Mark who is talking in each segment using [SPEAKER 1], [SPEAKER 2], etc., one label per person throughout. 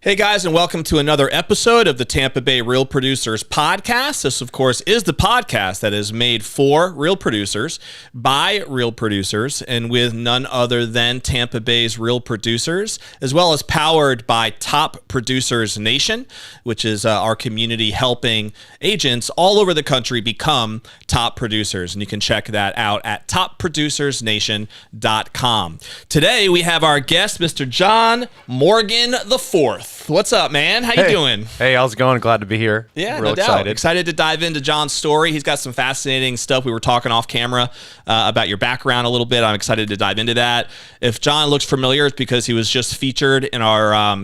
[SPEAKER 1] Hey guys, and welcome to another episode of the Tampa Bay Real Producers Podcast. This, of course, is the podcast that is made for real producers, by real producers, and with none other than Tampa Bay's real producers, as well as powered by Top Producers Nation, which is our community helping agents all over the country become top producers. And you can check that out at topproducersnation.com. Today, we have our guest, Mr. John Morgan IV. What's up, man? How you doing?
[SPEAKER 2] Hey, how's it going? Glad to be here.
[SPEAKER 1] Yeah,
[SPEAKER 2] Real
[SPEAKER 1] no doubt.
[SPEAKER 2] excited.
[SPEAKER 1] Excited to dive into John's story. He's got some fascinating stuff. We were talking off camera about your background a little bit. I'm excited to dive into that. If John looks familiar, it's because he was just featured in our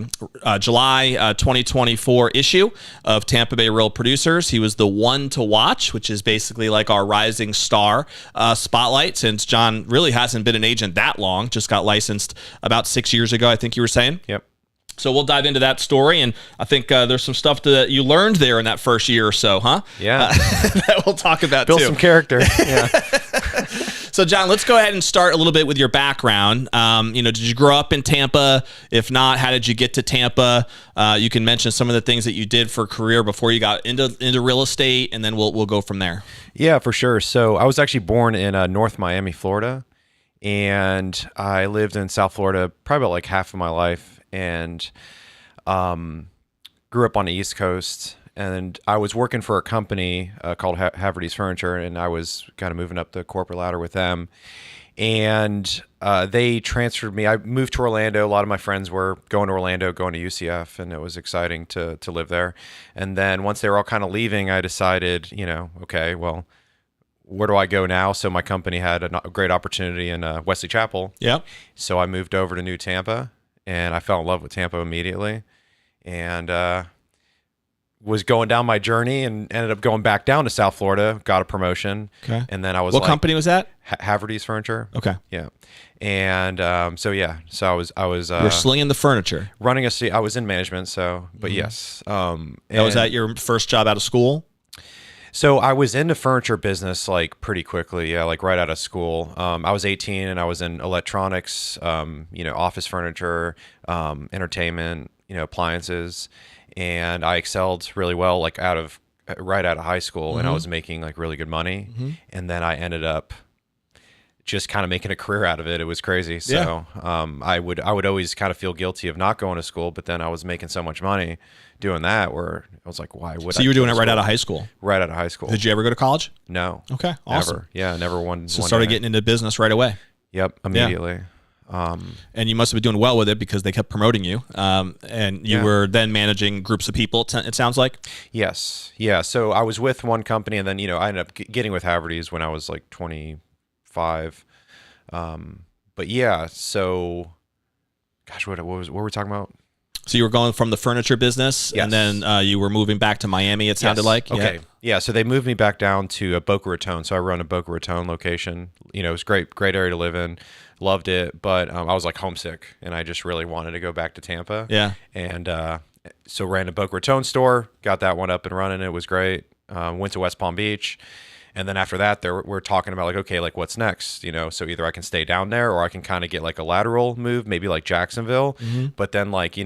[SPEAKER 1] July 2024 issue of Tampa Bay Real Producers. He was the one to watch, which is basically like our rising star spotlight, since John really hasn't been an agent that long. Just got licensed about 6 years ago, I think you were saying.
[SPEAKER 2] Yep.
[SPEAKER 1] So we'll dive into that story, and I think there's some stuff that you learned there in that first year or so, huh?
[SPEAKER 2] Yeah.
[SPEAKER 1] That we'll talk about
[SPEAKER 2] Build
[SPEAKER 1] too.
[SPEAKER 2] some character. Yeah.
[SPEAKER 1] So, John, let's go ahead and start a little bit with your background. Did you grow up in Tampa? If not, how did you get to Tampa? You can mention some of the things that you did for a career before you got into real estate, and then we'll go from there.
[SPEAKER 2] Yeah, for sure. So I was actually born in North Miami, Florida, and I lived in South Florida probably about like half of my life. And grew up on the East Coast, and I was working for a company called Haverty's Furniture, and I was kind of moving up the corporate ladder with them. And they transferred me. I moved to Orlando. A lot of my friends were going to Orlando, going to UCF, and it was exciting to live there. And then once they were all kind of leaving, I decided, okay, well, where do I go now? So my company had a great opportunity in Wesley Chapel.
[SPEAKER 1] Yep.
[SPEAKER 2] So I moved over to New Tampa. And I fell in love with Tampa immediately, and was going down my journey and ended up going back down to South Florida, got a promotion.
[SPEAKER 1] Okay.
[SPEAKER 2] And then I was
[SPEAKER 1] What company was that?
[SPEAKER 2] Haverty's Furniture.
[SPEAKER 1] Okay.
[SPEAKER 2] Yeah. And so I was
[SPEAKER 1] You're slinging the furniture.
[SPEAKER 2] running I was in management. So, but yes.
[SPEAKER 1] Was that your first job out of school?
[SPEAKER 2] So I was in the furniture business like pretty quickly, yeah, like right out of school. I was 18 and I was in electronics, office furniture, entertainment, appliances, and I excelled really well like right out of high school, and I was making like really good money, and then I ended up just kind of making a career out of it. It was crazy. So I would always kind of feel guilty of not going to school, but then I was making so much money doing that where I was like, why would I?
[SPEAKER 1] So you were doing it right out of high school?
[SPEAKER 2] Right out of high school.
[SPEAKER 1] Did you ever go to college?
[SPEAKER 2] No.
[SPEAKER 1] Okay, awesome.
[SPEAKER 2] Never. Yeah, never one.
[SPEAKER 1] So started getting into business right away.
[SPEAKER 2] Yep, immediately.
[SPEAKER 1] And you must have been doing well with it because they kept promoting you. And you were then managing groups of people, it sounds like?
[SPEAKER 2] Yes. Yeah, so I was with one company, and then, I ended up getting with Haverty's when I was like 25. But yeah, so, gosh, what were we talking about?
[SPEAKER 1] So you were going from the furniture business,
[SPEAKER 2] Yes.
[SPEAKER 1] and then you were moving back to Miami, it sounded like?
[SPEAKER 2] Okay. Yeah, so they moved me back down to Boca Raton. So I run a Boca Raton location. It was great area to live in. Loved it, but I was like homesick, and I just really wanted to go back to Tampa.
[SPEAKER 1] Yeah.
[SPEAKER 2] And so ran a Boca Raton store, got that one up and running. It was great. Went to West Palm Beach. And then after that, we're talking about like, okay, like what's next? So either I can stay down there or I can kind of get like a lateral move, maybe like Jacksonville. But then like,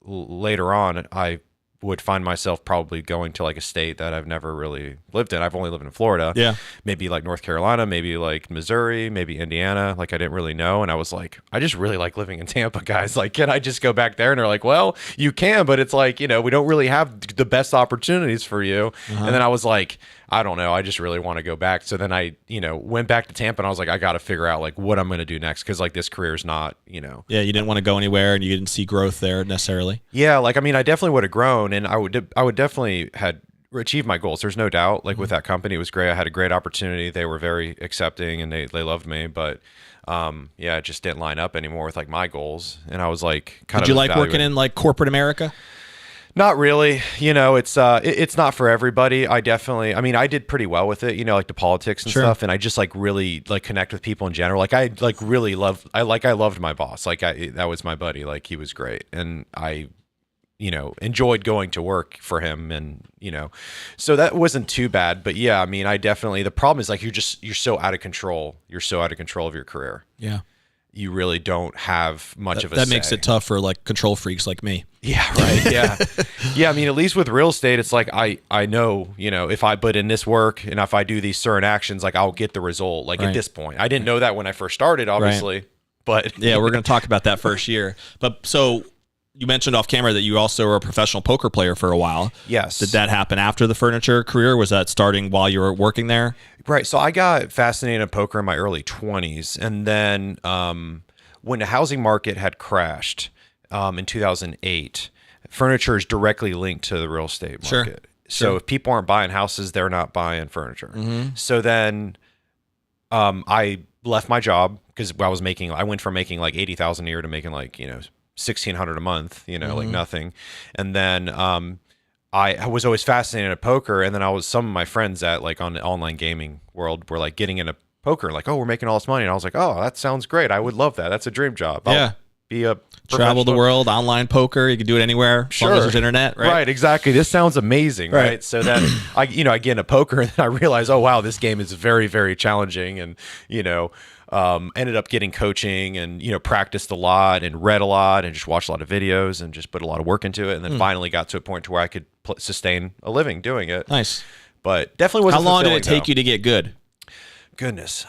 [SPEAKER 2] later on, I would find myself probably going to like a state that I've never really lived in. I've only lived in Florida.
[SPEAKER 1] Yeah.
[SPEAKER 2] Maybe like North Carolina, maybe like Missouri, maybe Indiana. Like I didn't really know. And I was like, I just really like living in Tampa, guys. Like, can I just go back there? And they're like, well, you can, but it's like, we don't really have the best opportunities for you. And then I was like, I don't know. I just really want to go back. So then I, went back to Tampa, and I was like, I got to figure out like what I'm going to do next. Cause like this career is not,
[SPEAKER 1] Yeah. You didn't want to go anywhere, and you didn't see growth there necessarily.
[SPEAKER 2] Yeah. Like, I mean, I definitely would have grown, and I would definitely had achieved my goals. There's no doubt. Like with that company, it was great. I had a great opportunity. They were very accepting, and they loved me, but it just didn't line up anymore with like my goals. And I was like,
[SPEAKER 1] Did you like working in like corporate America?
[SPEAKER 2] Not really. It's not for everybody. I did pretty well with it, like the politics and stuff. And I just like really like connect with people in general. Like I like really I loved my boss. Like that was my buddy. Like he was great. And I, enjoyed going to work for him, and, so that wasn't too bad. But yeah, I mean, the problem is like, you're so out of control. You're so out of control of your career.
[SPEAKER 1] Yeah.
[SPEAKER 2] you really don't have much of a
[SPEAKER 1] that
[SPEAKER 2] say.
[SPEAKER 1] makes it tough for like control freaks like me.
[SPEAKER 2] Yeah, right. Yeah. Yeah, I mean, at least with real estate, it's like I know, if I put in this work and if I do these certain actions, like I'll get the result. Like at this point. I didn't know that when I first started, obviously. But
[SPEAKER 1] yeah, we're going to talk about that first year. But so you mentioned off camera that you also were a professional poker player for a while.
[SPEAKER 2] Yes.
[SPEAKER 1] Did that happen after the furniture career? Was that starting while you were working there?
[SPEAKER 2] Right. So I got fascinated in poker in my early 20s. And then when the housing market had crashed in 2008, furniture is directly linked to the real estate market. So if people aren't buying houses, they're not buying furniture. So then I left my job because I went from making like 80,000 a year to making like, 1,600 a month, like nothing. And then I was always fascinated at poker. And then some of my friends at like on the online gaming world were like getting into poker, like, oh, we're making all this money. And I was like, oh, that sounds great. I would love that. That's a dream job. I'll be a
[SPEAKER 1] travel the world, online poker. You can do it anywhere as long as there's internet, right?
[SPEAKER 2] Right, exactly. This sounds amazing, right? So then I get into poker and then I realize, oh wow, this game is very, very challenging, and ended up getting coaching and practiced a lot and read a lot and just watched a lot of videos and just put a lot of work into it, and then finally got to a point to where I could sustain a living doing it.
[SPEAKER 1] Nice,
[SPEAKER 2] but definitely wasn't.
[SPEAKER 1] How long did it take you to get good?
[SPEAKER 2] Goodness.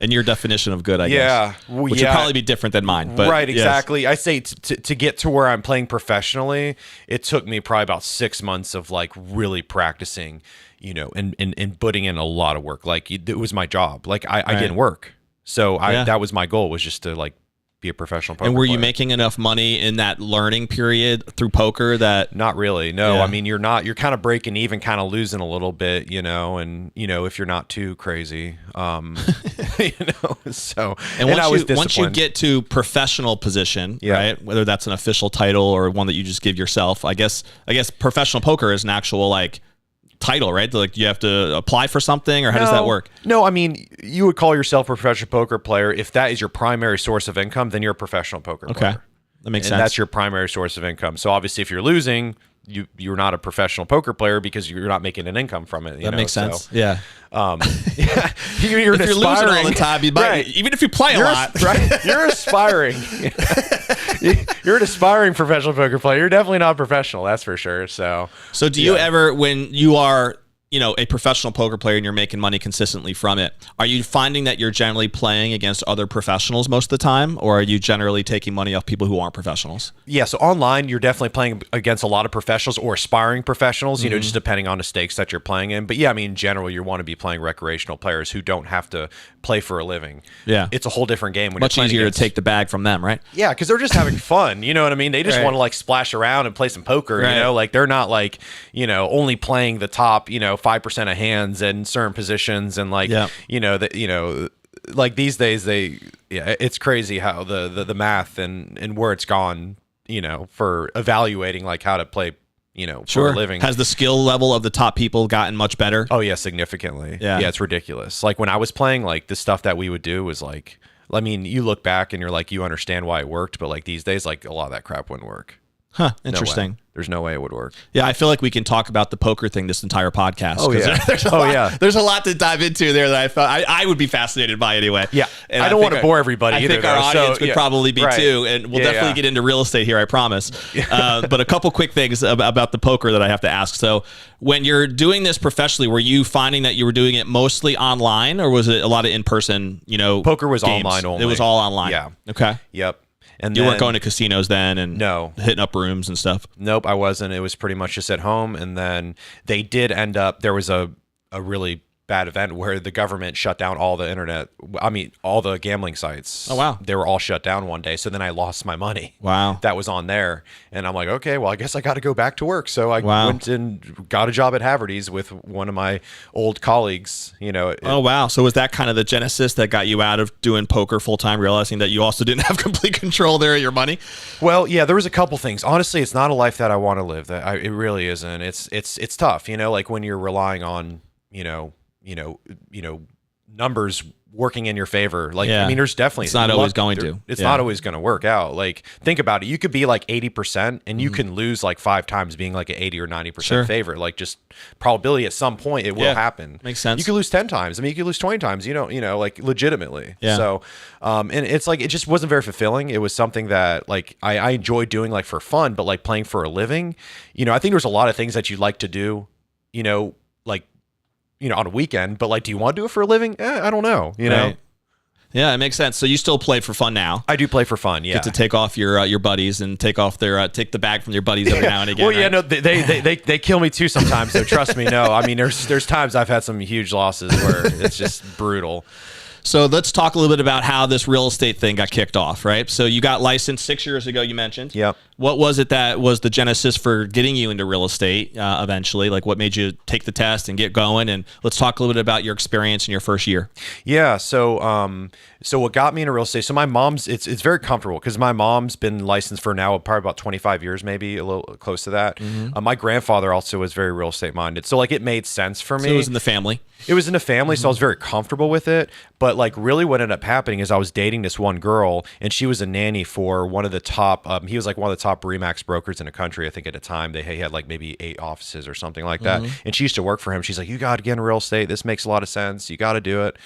[SPEAKER 1] And your definition of good, I guess. Which would probably be different than mine. But
[SPEAKER 2] right, exactly. I say to get to where I'm playing professionally, it took me probably about 6 months of like really practicing, and putting in a lot of work. Like it was my job. Like I didn't work. So that was my goal, was just to like be a professional poker
[SPEAKER 1] player. And were
[SPEAKER 2] you
[SPEAKER 1] making enough money in that learning period through poker that...
[SPEAKER 2] Not really. No. Yeah. I mean, you're kind of breaking even, kind of losing a little bit, and if you're not too crazy, so.
[SPEAKER 1] And once you get to professional position, right? Whether that's an official title or one that you just give yourself, I guess professional poker is an actual like title, right? Like you have to apply for something, or how does that work?
[SPEAKER 2] No, I mean, you would call yourself a professional poker player. If that is your primary source of income, then you're a professional poker player.
[SPEAKER 1] Okay. That makes sense.
[SPEAKER 2] And that's your primary source of income. So obviously if you're losing, you're not a professional poker player because you're not making an income from it.
[SPEAKER 1] That makes sense. So, yeah.
[SPEAKER 2] You're
[SPEAKER 1] if you're losing all the time, you might, even if you play a lot,
[SPEAKER 2] right? You're aspiring. You're an aspiring professional poker player. You're definitely not professional, that's for sure. So
[SPEAKER 1] do you ever, when you are a professional poker player and you're making money consistently from it, are you finding that you're generally playing against other professionals most of the time, or are you generally taking money off people who aren't professionals?
[SPEAKER 2] Yeah, so online, you're definitely playing against a lot of professionals or aspiring professionals, just depending on the stakes that you're playing in. But yeah, I mean, in general, you want to be playing recreational players who don't have to play for a living. Yeah. It's a whole different game. When
[SPEAKER 1] much easier to take the bag from them, right?
[SPEAKER 2] Yeah, because they're just having fun. You know what I mean? They just want to like splash around and play some poker, like they're not like, only playing the top, 5% of hands in certain positions, and like like these days it's crazy how the math and where it's gone, for evaluating like how to play, for a living.
[SPEAKER 1] Has the skill level of the top people gotten much better?
[SPEAKER 2] Oh yeah, significantly. Yeah, it's ridiculous. Like when I was playing, like the stuff that we would do was like, I mean, you look back and you're like, you understand why it worked, but like these days, like a lot of that crap wouldn't work.
[SPEAKER 1] Huh, interesting.
[SPEAKER 2] There's no way it would work.
[SPEAKER 1] Yeah, I feel like we can talk about the poker thing this entire podcast.
[SPEAKER 2] Oh, yeah.
[SPEAKER 1] There's a lot to dive into there that I thought I would be fascinated by anyway.
[SPEAKER 2] Yeah. And I don't want to bore everybody either.
[SPEAKER 1] I think our audience would probably be too. And we'll definitely get into real estate here, I promise. But a couple quick things about the poker that I have to ask. So when you're doing this professionally, were you finding that you were doing it mostly online, or was it a lot of in-person,
[SPEAKER 2] Poker was
[SPEAKER 1] games?
[SPEAKER 2] Online only.
[SPEAKER 1] It was all online.
[SPEAKER 2] Yeah.
[SPEAKER 1] Okay.
[SPEAKER 2] Yep. And
[SPEAKER 1] you weren't going to casinos then and
[SPEAKER 2] no,
[SPEAKER 1] hitting up rooms and stuff?
[SPEAKER 2] Nope, I wasn't. It was pretty much just at home. And then they did end up, there was a really bad event where the government shut down all the internet. I mean, all the gambling sites.
[SPEAKER 1] Oh, wow.
[SPEAKER 2] They were all shut down one day. So then I lost my money.
[SPEAKER 1] Wow.
[SPEAKER 2] That was on there. And I'm like, okay, well, I guess I got to go back to work. So I went and got a job at Haverty's with one of my old colleagues,
[SPEAKER 1] Oh, wow. So was that kind of the genesis that got you out of doing poker full time, realizing that you also didn't have complete control there of your money?
[SPEAKER 2] Well, yeah, there was a couple things. Honestly, it's not a life that I want to live. It really isn't. It's tough, like when you're relying on, numbers working in your favor. Like,
[SPEAKER 1] Yeah.
[SPEAKER 2] I mean, there's definitely
[SPEAKER 1] It's not always going to.
[SPEAKER 2] It's
[SPEAKER 1] Yeah.
[SPEAKER 2] not always going to work out. Like, think about it. You could be like 80% and you can lose like 5 times being like an 80 or 90%
[SPEAKER 1] Sure.
[SPEAKER 2] favorite. Like, just probability at some point it will
[SPEAKER 1] Yeah.
[SPEAKER 2] happen.
[SPEAKER 1] Makes sense.
[SPEAKER 2] You could lose 10 times. I mean, you could lose 20 times, like legitimately.
[SPEAKER 1] Yeah.
[SPEAKER 2] So, and it's like, it just wasn't very fulfilling. It was something that like I enjoyed doing like for fun, but like playing for a living, I think there's a lot of things that you like to do, like, on a weekend, but like, do you want to do it for a living? I don't know, know?
[SPEAKER 1] Right. Yeah, it makes sense. So you still play for fun now.
[SPEAKER 2] I do play for fun. Yeah.
[SPEAKER 1] Get to take off your buddies and take the bag from your buddies every now and again.
[SPEAKER 2] Well, yeah,
[SPEAKER 1] right?
[SPEAKER 2] no, they kill me too sometimes. So trust me. No, I mean, there's times I've had some huge losses where it's just brutal.
[SPEAKER 1] So let's talk a little bit about how this real estate thing got kicked off, right? So you got licensed 6 years ago, you mentioned.
[SPEAKER 2] Yep.
[SPEAKER 1] What was it that was the genesis for getting you into real estate eventually? Like what made you take the test and get going? And let's talk a little bit about your experience in your first year.
[SPEAKER 2] Yeah. So what got me into real estate? So my mom's, it's very comfortable because my mom's been licensed for now probably about 25 years, maybe a little close to that. My grandfather also was very real estate minded. So like it made sense for me.
[SPEAKER 1] So it was in the family.
[SPEAKER 2] It was in the family, so I was very comfortable with it. But like really what ended up happening is I was dating this one girl and she was a nanny for one of the top, he was like one of the top RE/MAX brokers in the country. I think at the time he had like maybe 8 offices or something like that. And she used to work for him. She's like, you got to get into real estate. This makes a lot of sense. You got to do it.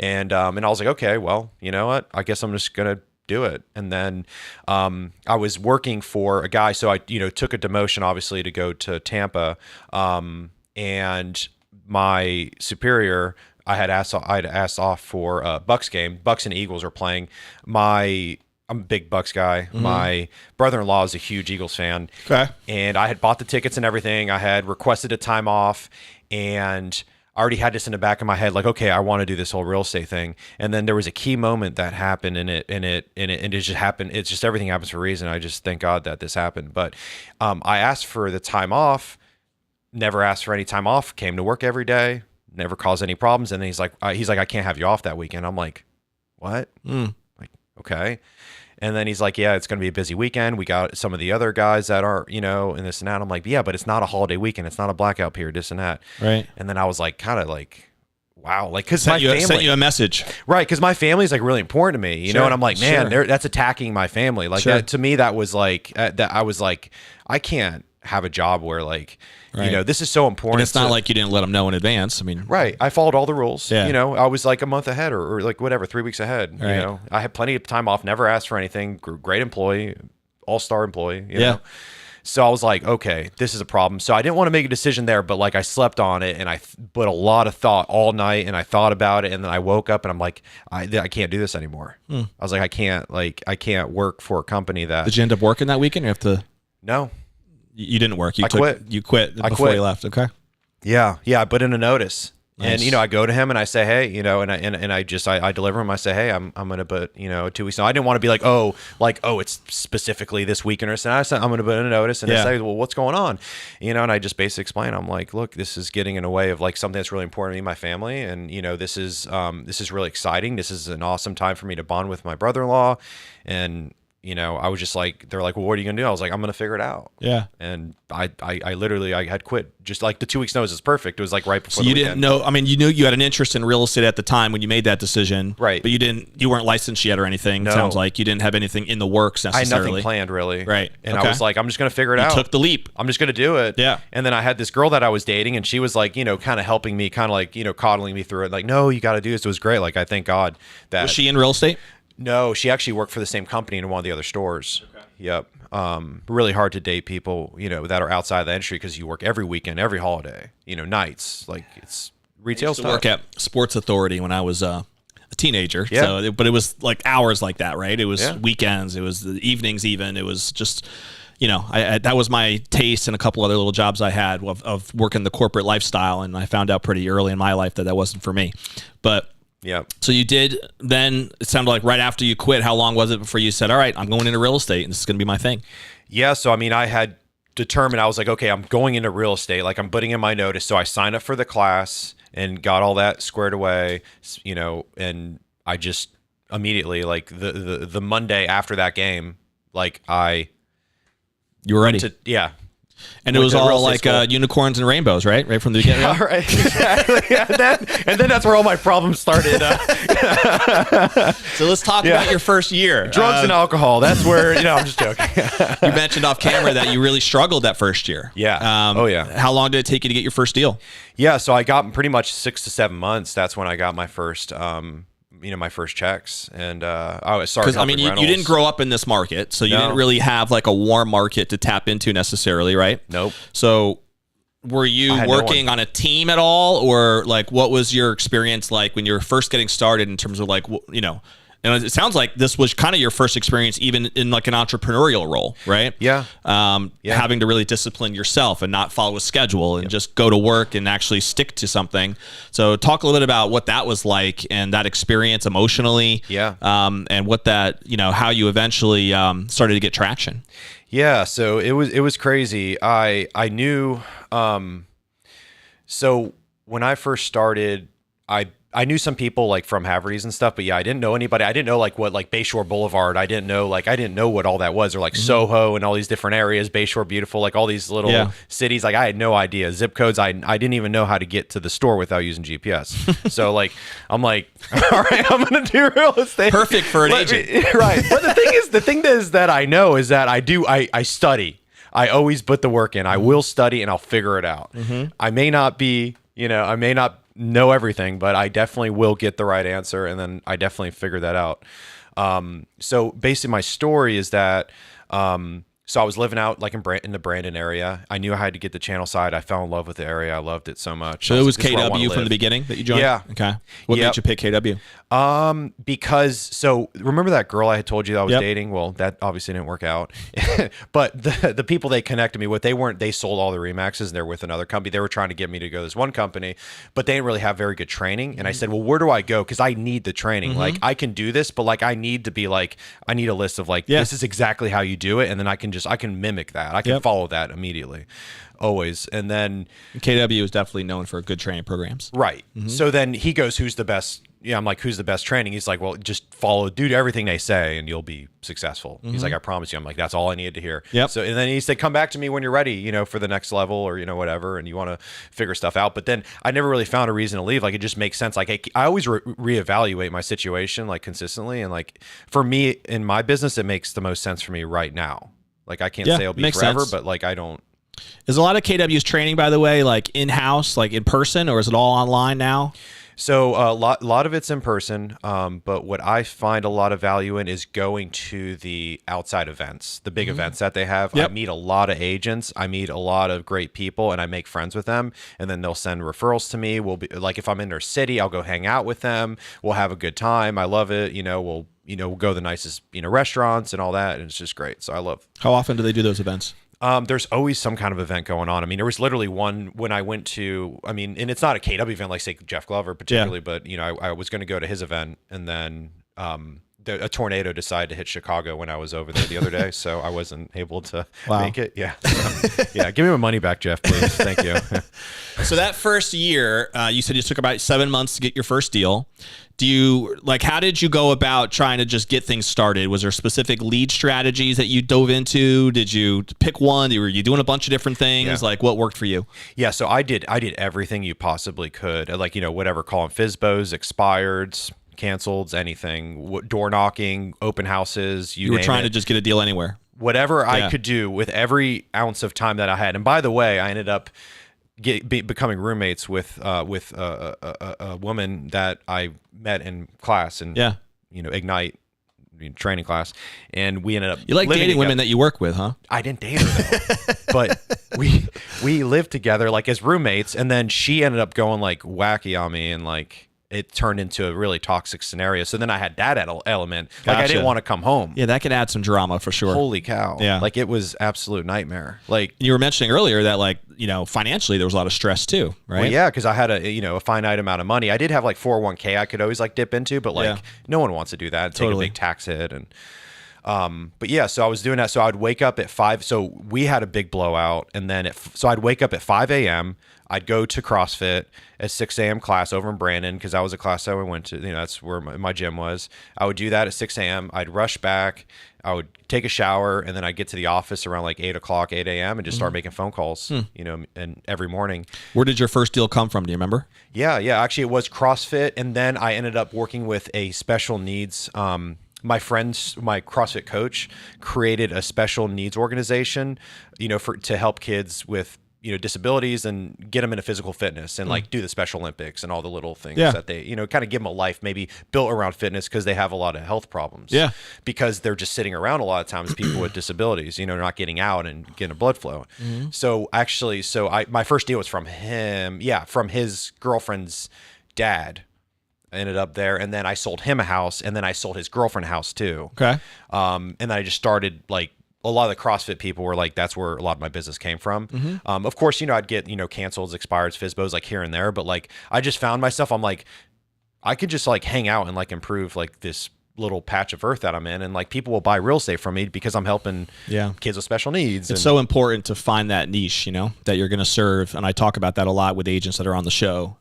[SPEAKER 2] And I was like, okay, well, you know what? I guess I'm just going to do it. And then I was working for a guy. So I, took a demotion obviously to go to Tampa. And my superior, I'd asked off for a Bucks game. Bucks and Eagles are playing. I'm a big Bucks guy. My brother-in-law is a huge Eagles fan.
[SPEAKER 1] Okay.
[SPEAKER 2] And I had bought the tickets and everything. I had requested a time off and I already had this in the back of my head, like, okay, I want to do this whole real estate thing. And then there was a key moment that happened and it just happened. It's just everything happens for a reason. I just thank God that this happened. But I asked for the time off, never asked for any time off, came to work every day, never caused any problems. And then he's like, I can't have you off that weekend. I'm like, what? Like, okay. And then he's like, yeah, it's going to be a busy weekend. We got some of the other guys that are, and this and that. I'm like, yeah, but it's not a holiday weekend. It's not a blackout period, this and that.
[SPEAKER 1] Right.
[SPEAKER 2] And then I was like, kind of like, wow. Like, cause my family
[SPEAKER 1] sent you a message.
[SPEAKER 2] Right. Cause my family is like really important to me,
[SPEAKER 1] Sure,
[SPEAKER 2] and I'm like, man,
[SPEAKER 1] sure.
[SPEAKER 2] that's attacking my family. Like
[SPEAKER 1] Sure.
[SPEAKER 2] that, to me, that was like, that I was like, I can't have a job where like,
[SPEAKER 1] Right.
[SPEAKER 2] this is so important.
[SPEAKER 1] And it's not like you didn't let them know in advance. I mean,
[SPEAKER 2] right. I followed all the rules.
[SPEAKER 1] Yeah.
[SPEAKER 2] I was like a month ahead or like whatever, 3 weeks ahead.
[SPEAKER 1] Right.
[SPEAKER 2] I had plenty of time off, never asked for anything. Great employee, all-star employee. You
[SPEAKER 1] Yeah.
[SPEAKER 2] know? So I was like, okay, this is a problem. So I didn't want to make a decision there, but like I slept on it and I put a lot of thought all night and I thought about it. And then I woke up and I'm like, I can't do this anymore. I was like, I can't work for a company that.
[SPEAKER 1] did you end up working that weekend? Or you have to?
[SPEAKER 2] No.
[SPEAKER 1] You didn't work.
[SPEAKER 2] I quit.
[SPEAKER 1] You quit before
[SPEAKER 2] quit.
[SPEAKER 1] you left. Okay.
[SPEAKER 2] Yeah. I put in a notice.
[SPEAKER 1] Nice.
[SPEAKER 2] And I go to him and I say, hey, and I deliver him. I say, hey, I'm gonna put 2 weeks. Now I didn't want to be like, it's specifically this weekend or something. I'm gonna put in a notice and I say, well, what's going on? And I just basically explain. I'm like, look, this is getting in the way of like something that's really important to me and my family, and this is really exciting. This is an awesome time for me to bond with my brother-in-law, and I was just like, they're like, well, what are you gonna do? I was like, I'm gonna figure it out. Yeah. And I literally had quit. Just like the 2 weeks notice is perfect. It was like right before.
[SPEAKER 1] So you
[SPEAKER 2] the
[SPEAKER 1] didn't
[SPEAKER 2] weekend.
[SPEAKER 1] know. I mean, you knew you had an interest in real estate at the time when you made that decision,
[SPEAKER 2] right?
[SPEAKER 1] But you weren't licensed yet or anything.
[SPEAKER 2] No.
[SPEAKER 1] It sounds like you didn't have anything in the works necessarily.
[SPEAKER 2] I had nothing planned really.
[SPEAKER 1] Right.
[SPEAKER 2] And
[SPEAKER 1] okay.
[SPEAKER 2] I was like, I'm just gonna figure it out.
[SPEAKER 1] Took the leap.
[SPEAKER 2] I'm just gonna do it.
[SPEAKER 1] Yeah.
[SPEAKER 2] And then I had this girl that I was dating, and she was like, kind of helping me, kind of like, coddling me through it. Like, no, you got to do this. It was great. Like, I thank God that.
[SPEAKER 1] Was she in real estate?
[SPEAKER 2] No, she actually worked for the same company in one of the other stores. Okay. Yep. Really hard to date people, that are outside the industry because you work every weekend, every holiday, nights. Like it's retail stuff.
[SPEAKER 1] I used to work at Sports Authority when I was a teenager.
[SPEAKER 2] Yeah.
[SPEAKER 1] So, but it was like hours like that, right? It was
[SPEAKER 2] Yeah.
[SPEAKER 1] weekends. It was the evenings even. It was just, I that was my taste and a couple other little jobs I had of working the corporate lifestyle. And I found out pretty early in my life that wasn't for me. But
[SPEAKER 2] yeah.
[SPEAKER 1] So you did then, it sounded like right after you quit, how long was it before you said, all right, I'm going into real estate and this is going to be my thing?
[SPEAKER 2] Yeah. So, I mean, I had determined, I was like, okay, I'm going into real estate. Like I'm putting in my notice. So I signed up for the class and got all that squared away, and I just immediately, like the Monday after that game, like
[SPEAKER 1] you were ready.
[SPEAKER 2] yeah.
[SPEAKER 1] And it was all like unicorns and rainbows, right? Right from the beginning.
[SPEAKER 2] Yeah, right. Exactly. And then that's where all my problems started.
[SPEAKER 1] So let's talk about your first year.
[SPEAKER 2] Drugs and alcohol. That's where, I'm just joking.
[SPEAKER 1] You mentioned off camera that you really struggled that first year.
[SPEAKER 2] Yeah. Oh, yeah.
[SPEAKER 1] How long did it take you to get your first deal?
[SPEAKER 2] Yeah. So I got pretty much 6 to 7 months. That's when I got my first, my first checks. And I started helping
[SPEAKER 1] you didn't grow up in this market, so you didn't really have like a warm market to tap into necessarily, right?
[SPEAKER 2] Nope.
[SPEAKER 1] So were you working on a team at all, or like what was your experience like when you were first getting started in terms of like, and it sounds like this was kind of your first experience even in like an entrepreneurial role, right?
[SPEAKER 2] Yeah.
[SPEAKER 1] Having to really discipline yourself and not follow a schedule and just go to work and actually stick to something. So talk a little bit about what that was like and that experience emotionally.
[SPEAKER 2] Yeah.
[SPEAKER 1] And what that, how you eventually started to get traction.
[SPEAKER 2] Yeah. So it was crazy. I knew, so when I first started, I knew some people like from Haverty's and stuff, but yeah, I didn't know anybody. I didn't know like what like Bayshore Boulevard. I didn't know what all that was, or like Soho and all these different areas, Bayshore Beautiful, like all these little cities. Like I had no idea. Zip codes. I didn't even know how to get to the store without using GPS. So like I'm like, all right, I'm gonna do real estate.
[SPEAKER 1] Perfect for an agent,
[SPEAKER 2] right? But the thing is that I know is that I study. I always put the work in. I will study and I'll figure it out. I may not be, I may not know everything, but I definitely will get the right answer, and then I definitely figure that out. So basically my story is that so I was living out like in the Brandon area. I knew I had to get the channel side. I fell in love with the area. I loved it so much.
[SPEAKER 1] So it was KW from the beginning that you joined?
[SPEAKER 2] Yeah.
[SPEAKER 1] Okay. What made you pick KW?
[SPEAKER 2] Because so remember that girl I had told you that I was dating? Well, that obviously didn't work out. But the people they connected me with, they sold all the Remaxes and they're with another company. They were trying to get me to go to this one company, but they didn't really have very good training. And I said, well, where do I go? Because I need the training. Like I can do this, but like I need a list of like, this is exactly how you do it. And then I can mimic that. I can follow that immediately. Always. And then
[SPEAKER 1] KW is definitely known for good training programs.
[SPEAKER 2] Right. So then he goes, who's the best? Yeah, I'm like, who's the best training? He's like, well, just do everything they say and you'll be successful. He's like, I promise you. I'm like, that's all I needed to hear.
[SPEAKER 1] Yep.
[SPEAKER 2] So, and then he said, come back to me when you're ready, for the next level or, whatever, and you want to figure stuff out. But then I never really found a reason to leave. Like, it just makes sense. Like, I always reevaluate my situation, like, consistently. And, like, for me, in my business, it makes the most sense for me right now. Like, I can't say it'll be forever, but, like, I don't.
[SPEAKER 1] Is a lot of KW's training, by the way, like in-house, like in person, or is it all online now?
[SPEAKER 2] So a lot of it's in person, but what I find a lot of value in is going to the outside events, the big events that they have. I meet a lot of agents. I meet a lot of great people, and I make friends with them. And then they'll send referrals to me. We'll be like, if I'm in their city, I'll go hang out with them. We'll have a good time. I love it. We'll go to the nicest restaurants and all that, and it's just great. So I love.
[SPEAKER 1] How often do they do those events?
[SPEAKER 2] There's always some kind of event going on. I mean, there was literally one when I went to, and it's not a KW event like, say, Jeff Glover particularly, but, I was going to go to his event, and then a tornado decided to hit Chicago when I was over there the other day, so I wasn't able to make it. Yeah. Yeah, give me my money back, Jeff, please. Thank you.
[SPEAKER 1] So that first year, you said you took about 7 months to get your first deal. How did you go about trying to just get things started? Was there specific lead strategies that you dove into? Did you pick one? Were you doing a bunch of different things?
[SPEAKER 2] Yeah.
[SPEAKER 1] Like, what worked for you?
[SPEAKER 2] Yeah, so I did everything you possibly could. Like, whatever, calling FSBOs, expireds, canceled, anything, door knocking, open houses, you
[SPEAKER 1] were trying to just get a deal anywhere.
[SPEAKER 2] Whatever I could do with every ounce of time that I had. And by the way, I ended up becoming roommates with a woman that I met in class and Ignite training class, and we ended up.
[SPEAKER 1] You like dating women that you work with, huh?
[SPEAKER 2] I didn't date her though, but we lived together like as roommates, and then she ended up going like wacky on me, and like it turned into a really toxic scenario. So then I had that element. Like I didn't want to come home.
[SPEAKER 1] Yeah, that could add some drama for sure.
[SPEAKER 2] Holy cow. Yeah. Like it was absolute nightmare. Like
[SPEAKER 1] you were mentioning earlier that like, financially there was a lot of stress too, right?
[SPEAKER 2] Well, yeah, because I had a finite amount of money. I did have like 401k I could always like dip into, but like no one wants to do that. Take a big tax hit. And But yeah, so I was doing that. So I'd wake up at 5. So we had a big blowout, and then so I'd wake up at 5 a.m. I'd go to CrossFit at 6 a.m. class over in Brandon, because that was a class that I went to. You know, that's where my gym was. I would do that at 6 a.m. I'd rush back. I would take a shower, and then I'd get to the office around like 8 o'clock, 8 a.m. and just start making phone calls, you know, and every morning.
[SPEAKER 1] Where did your first deal come from? Do you remember?
[SPEAKER 2] Yeah. Actually, it was CrossFit, and then I ended up working with a special needs. My CrossFit coach created a special needs organization, you know, to help kids with, you know, disabilities and get them into physical fitness and like do the Special Olympics and all the little things that they, you know, kind of give them a life maybe built around fitness, because they have a lot of health problems. Yeah. Because they're just sitting around a lot of times, people with disabilities, you know, not getting out and getting a blood flow. So actually, my first deal was from him. Yeah. From his girlfriend's dad. I ended up there, and then I sold him a house, and then I sold his girlfriend a house too. Okay. And then I just started, like, a lot of the CrossFit people were like, that's where a lot of my business came from. Of course, you know, I'd get, you know, cancels, expireds, FISBOs, like here and there, but like, I just found myself, I'm like, I could just like hang out and like improve like this little patch of earth that I'm in, and like people will buy real estate from me because I'm helping kids with special needs.
[SPEAKER 1] It's so important to find that niche, you know, that you're going to serve. And I talk about that a lot with agents that are on the show.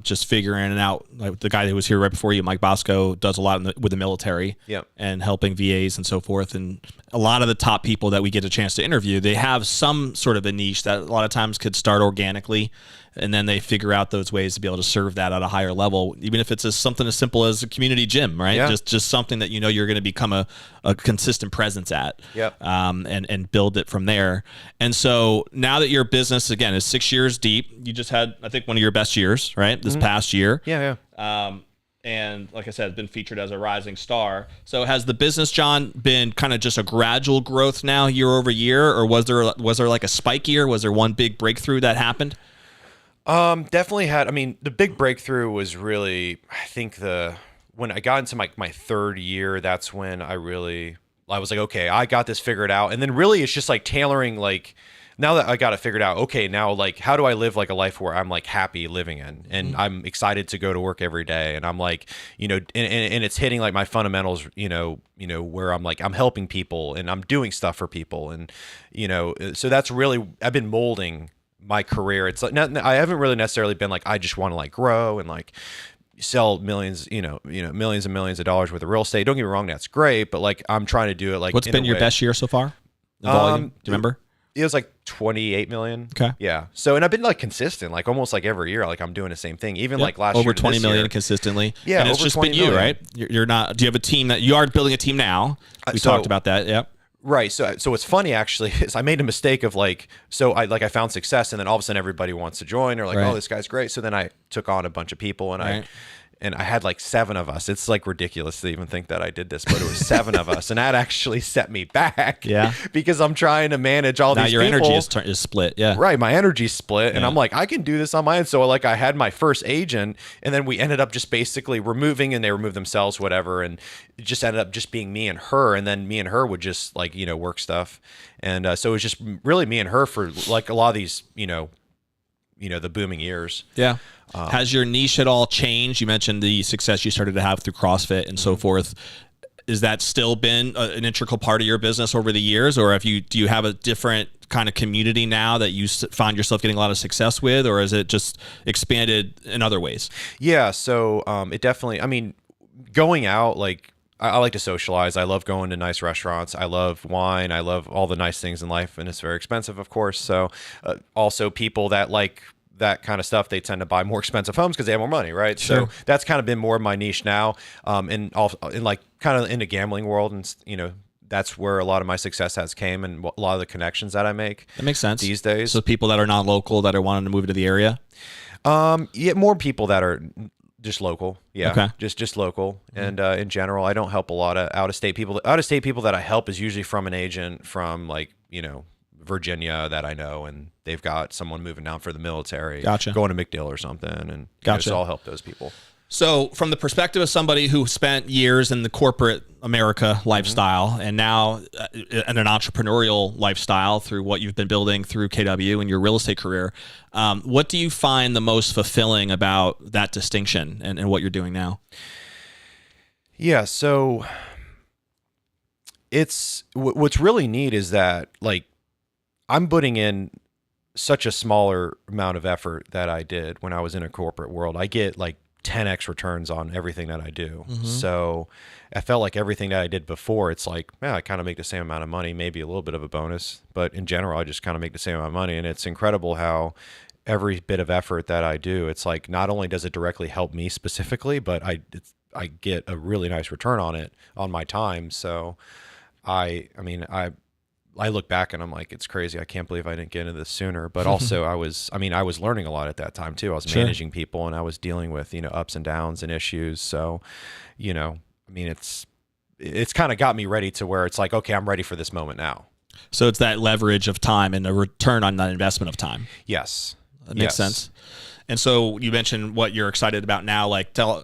[SPEAKER 1] Just figuring it out. Like the guy who was here right before you, Mike Bosco, does a lot with the military and helping VAs and so forth. And a lot of the top people that we get a chance to interview, they have some sort of a niche that a lot of times could start organically, and then they figure out those ways to be able to serve that at a higher level, even if it's something as simple as a community gym, right? Just something that you know you're going to become a consistent presence at, and build it from there. And so now that your business, again, is 6 years deep, you just had, I think, one of your best years, right? This past year. And like I said, it's been featured as a rising star. So has the business, John, been kind of just a gradual growth now year over year, or was there like a spike year? Was there one big breakthrough that happened?
[SPEAKER 2] Definitely had. I mean, the big breakthrough was really, I think when I got into my third year, that's when I was like, okay, I got this figured out. And then really it's just like tailoring, like, now that I got it figured out, okay, now like, how do I live like a life where I'm like happy living in, and I'm excited to go to work every day, and I'm like, you know, and it's hitting like my fundamentals, you know, where I'm like, I'm helping people and I'm doing stuff for people, and you know, so that's really, I've been molding my career. It's like, I haven't really necessarily been like, I just want to like grow and like sell millions, millions and millions of dollars worth of real estate. Don't get me wrong, that's great, but like I'm trying to do it like.
[SPEAKER 1] What's been your best year so far? The volume? Do you remember?
[SPEAKER 2] It was like 28 million.
[SPEAKER 1] Okay.
[SPEAKER 2] Yeah. So, and I've been like consistent, like almost like every year, like I'm doing the same thing. Even like last
[SPEAKER 1] over
[SPEAKER 2] year,
[SPEAKER 1] 20 million consistently.
[SPEAKER 2] Yeah.
[SPEAKER 1] And it's just been you, right? You're not, do you have a team that you are building a team now? We talked about that. Yep.
[SPEAKER 2] Right. So what's funny actually is I made a mistake of like, I found success, and then all of a sudden everybody wants to join, or like, oh, this guy's great. So then I took on a bunch of people, and I had like 7 of us. It's like ridiculous to even think that I did this, but it was 7 of us, and that actually set me back. Yeah, because I'm trying to manage all these people. Now
[SPEAKER 1] your energy is split. Yeah,
[SPEAKER 2] right. My energy's split, and I'm like, I can do this on my own. So like, I had my first agent, and then we ended up just basically removing, and they removed themselves, whatever, and it just ended up just being me and her, and then me and her would just like work stuff, and so it was just really me and her for like a lot of these the booming years.
[SPEAKER 1] Yeah. Has your niche at all changed? You mentioned the success you started to have through CrossFit and so forth. Is that still been an integral part of your business over the years, or do you have a different kind of community now that you find yourself getting a lot of success with, or is it just expanded in other ways?
[SPEAKER 2] Yeah. So it definitely, I mean, going out, like, I like to socialize. I love going to nice restaurants. I love wine. I love all the nice things in life, and it's very expensive, of course. So also people that like that kind of stuff, they tend to buy more expensive homes because they have more money, right? Sure. So that's kind of been more of my niche now, and also in like kind of in the gambling world, and that's where a lot of my success has came, and a lot of the connections that I make.
[SPEAKER 1] That makes sense
[SPEAKER 2] these days.
[SPEAKER 1] So people that are not local that are wanting to move into the area.
[SPEAKER 2] Yeah, more people that are just local. Yeah.
[SPEAKER 1] Okay.
[SPEAKER 2] Just local. And in general, I don't help a lot of out-of-state people. The out-of-state people that I help is usually from an agent from like, Virginia that I know, and they've got someone moving down for the military, going to McDill or something. And so I'll help those people.
[SPEAKER 1] So from the perspective of somebody who spent years in the corporate America lifestyle and now in an entrepreneurial lifestyle through what you've been building through KW and your real estate career, what do you find the most fulfilling about that distinction and what you're doing now?
[SPEAKER 2] Yeah, so What's really neat is that like I'm putting in such a smaller amount of effort that I did when I was in a corporate world. I get like 10x returns on everything that I do. So I felt like everything that I did before, it's like, man, I kind of make the same amount of money, maybe a little bit of a bonus, but in general, I just kind of make the same amount of money. And it's incredible how every bit of effort that I do, it's like, not only does it directly help me specifically, but I get a really nice return on it, on my time. So I look back and I'm like, it's crazy. I can't believe I didn't get into this sooner. But also I was learning a lot at that time too. I was managing people and I was dealing with, ups and downs and issues. So, it's kind of got me ready to where it's like, okay, I'm ready for this moment now.
[SPEAKER 1] So it's that leverage of time and the return on that investment of time.
[SPEAKER 2] Yes.
[SPEAKER 1] That makes sense. And so you mentioned what you're excited about now. Like tell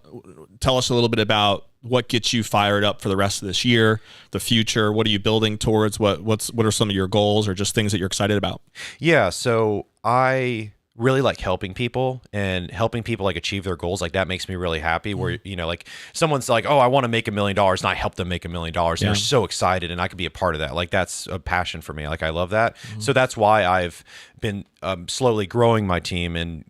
[SPEAKER 1] us a little bit about what gets you fired up for the rest of this year, the future. What are you building towards? What are some of your goals or just things that you're excited about?
[SPEAKER 2] Yeah. So I really like helping people and helping people like achieve their goals. Like that makes me really happy where, like someone's like, oh, I want to make $1 million and I help them make $1 million. And they're so excited and I could be a part of that. Like that's a passion for me. Like I love that. So that's why I've been slowly growing my team and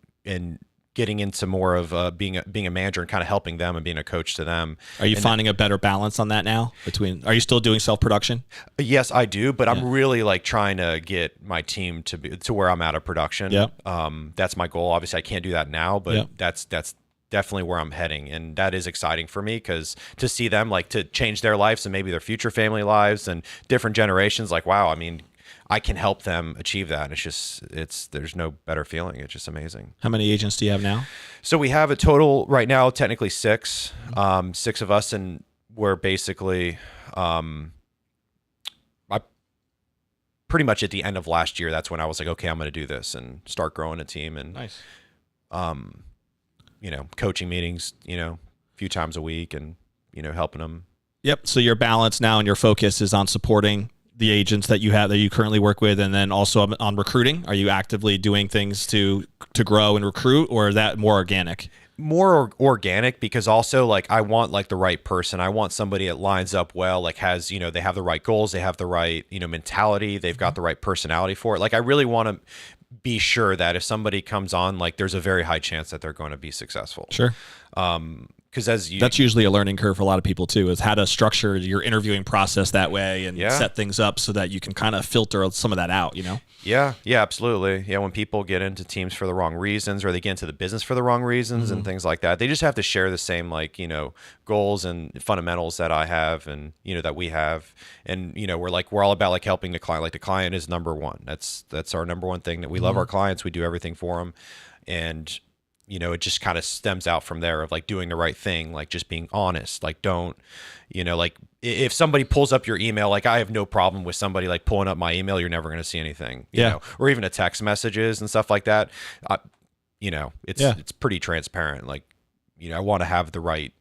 [SPEAKER 2] getting into more of being a manager and kind of helping them and being a coach to them.
[SPEAKER 1] Are you finding a better balance on that now? Are you still doing self-production?
[SPEAKER 2] Yes, I do, but I'm really like trying to get my team to where I'm at of production.
[SPEAKER 1] Yeah.
[SPEAKER 2] That's my goal. Obviously I can't do that now, but that's definitely where I'm heading. And that is exciting for me because to see them like to change their lives and maybe their future family lives and different generations, like, wow, I mean, I can help them achieve that. There's no better feeling. It's just amazing.
[SPEAKER 1] How many agents do you have now?
[SPEAKER 2] So we have a total right now, technically 6 of us. And we're basically, I pretty much at the end of last year, that's when I was like, okay, I'm going to do this and start growing a team and,
[SPEAKER 1] nice.
[SPEAKER 2] Coaching meetings, a few times a week and, helping them.
[SPEAKER 1] Yep. So your balance now and your focus is on supporting the agents that you have that you currently work with, and then also on recruiting. Are you actively doing things to grow and recruit, or is that more organic?
[SPEAKER 2] More organic, because also like I want like the right person. I want somebody that lines up well, like has, they have the right goals, they have the right, mentality, they've got the right personality for it. Like I really want to be sure that if somebody comes on, like there's a very high chance that they're going to be successful.
[SPEAKER 1] Sure.
[SPEAKER 2] Because
[SPEAKER 1] that's usually a learning curve for a lot of people too, is how to structure your interviewing process that way and set things up so that you can kind of filter some of that out,
[SPEAKER 2] Yeah, absolutely. Yeah, when people get into teams for the wrong reasons or they get into the business for the wrong reasons and things like that, they just have to share the same goals and fundamentals that I have and that we have. And we're all about like helping the client. Like the client is number one. That's our number one thing, that we love our clients. We do everything for them. And it just kind of stems out from there of like doing the right thing, like just being honest. Like don't, like if somebody pulls up your email, like I have no problem with somebody like pulling up my email. You're never going to see anything, you know, or even a text messages and stuff like that. It's pretty transparent. Like, I want to have the right.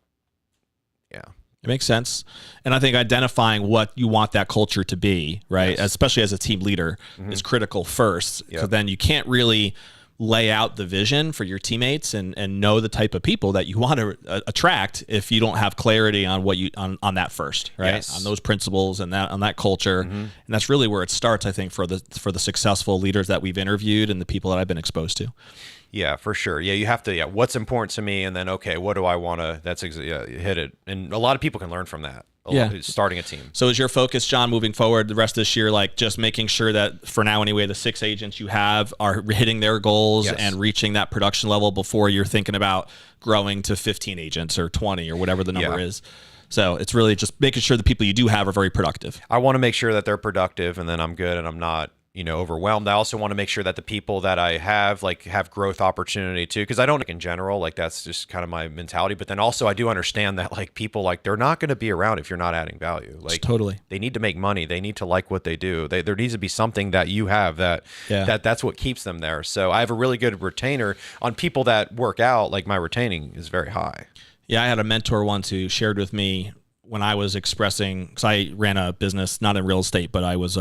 [SPEAKER 2] Yeah.
[SPEAKER 1] It makes sense. And I think identifying what you want that culture to be, right? Yes. Especially as a team leader is critical first. Because then you can't really lay out the vision for your teammates and know the type of people that you want to attract if you don't have clarity on what you on that first, right? Yes. On those principles and that on that culture. And that's really where it starts, I think, for the successful leaders that we've interviewed and the people that I've been exposed to. Yeah, for sure. Yeah, you have to, what's important to me, and then, okay, what do I want to, hit it. And a lot of people can learn from that. Starting a team. So is your focus, John, moving forward the rest of this year, like just making sure that for now anyway, the 6 agents you have are hitting their goals and reaching that production level before you're thinking about growing to 15 agents or 20 or whatever the number is? So it's really just making sure the people you do have are very productive. I want to make sure that they're productive, and then I'm good and I'm not overwhelmed. I also want to make sure that the people that I have have growth opportunity too, because I don't in general, that's just kind of my mentality. But then also I do understand that people they're not going to be around if you're not adding value. Totally. They need to make money. They need to like what they do. There needs to be something that you have that's what keeps them there. So I have a really good retainer on people that work out. Like my retaining is very high. Yeah. I had a mentor once who shared with me when I was expressing, because I ran a business, not in real estate, but I was,